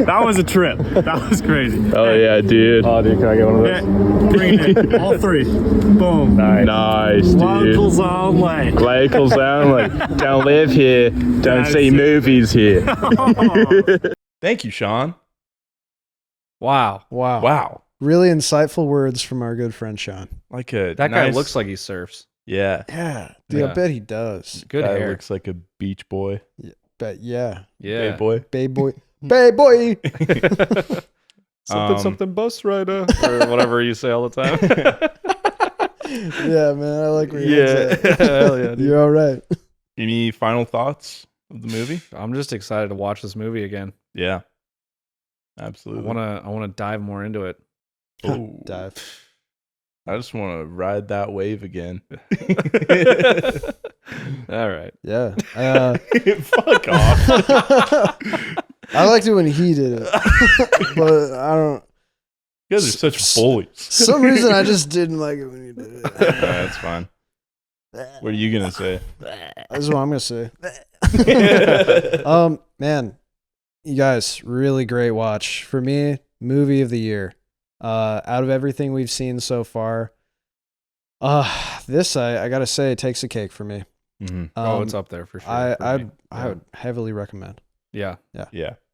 That was a trip. That was crazy.
Oh yeah, dude.
Oh, dude, can I get one of those? Yeah, bring it in. All 3. Boom.
Nice,
Locals only.
Locals only. Don't live here. Don't
That's
see
it.
movies here. Thank you, Sean.
Wow.
Wow.
Wow.
Really insightful words from our good friend Sean.
Like a
That guy
nice-
looks like he surfs.
Yeah.
Yeah. Dude, I
Yeah.
bet he does.
Good
Guy
hair.
looks like a beach boy.
Bet yeah.
Yeah.
Hey, boy.
Bay boy. Bay boy.
Something bus rider or whatever you say all the time.
Yeah, man. I like where
Yeah.
you're at.
Hell yeah, dude.
You're all right.
Any final thoughts of the movie?
I'm just excited to watch this movie again.
Yeah.
I
Absolutely.
wanna dive more into it.
Ooh.
Dive.
I just want to ride that wave again.
All right.
Yeah.
Fuck off.
I liked it when he did it, but I don't.
You guys are such bullies.
Some reason I just didn't like it when he did it.
That's fine. What are you going to say?
That's what I'm gonna say. Man, you guys, really great watch for me. movie of the year. Out of everything we've seen so far, this I gotta say takes a cake for me.
It's up there for sure.
I would heavily recommend.
Yeah.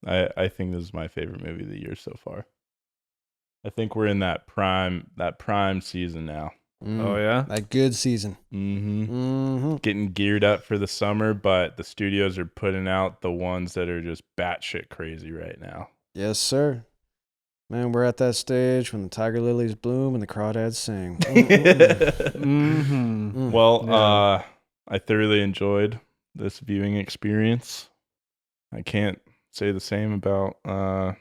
I think this is my favorite movie of the year so far. I think we're in that prime season now.
Oh yeah,
that good season.
Getting geared up for the summer, but the studios are putting out the ones that are just batshit crazy right now.
Yes, sir. Man, we're at that stage when the tiger lilies bloom and the crawdads sing.
Well, I thoroughly enjoyed this viewing experience. I can't say the same about the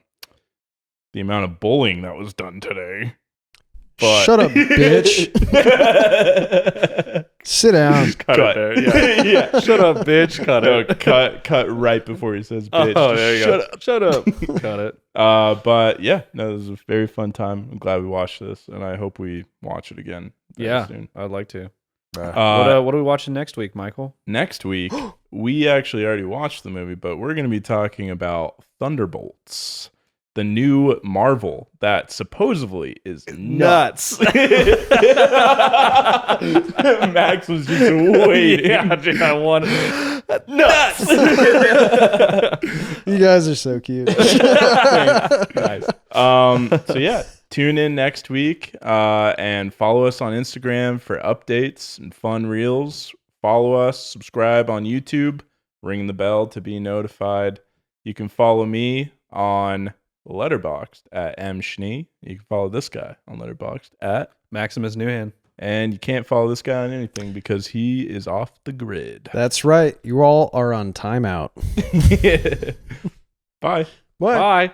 amount of bullying that was done today. But...
Shut up, bitch. Sit down.
Cut it there. Yeah.
Shut up, bitch. Cut it.
Cut right before he says bitch.
Oh, there you
go.
Shut up. Cut it.
But yeah, no, this was a very fun time. I'm glad we watched this, and I hope we watch it again very soon.
I'd like to. What are we watching next week, Michael?
Next week, we actually already watched the movie, but we're going to be talking about Thunderbolts, the new Marvel that supposedly is nuts. Max was just waiting.
Yeah, dude, I want nuts.
You guys are so cute.
Nice. So yeah, tune in next week and follow us on Instagram for updates and fun reels. Follow us, subscribe on YouTube, ring the bell to be notified. You can follow me on Letterboxd at mschnee. You can follow this guy on Letterboxd at
Maximus Newhan.
And you can't follow this guy on anything because he is off the grid.
That's right. You all are on timeout.
Bye.
What?
Bye.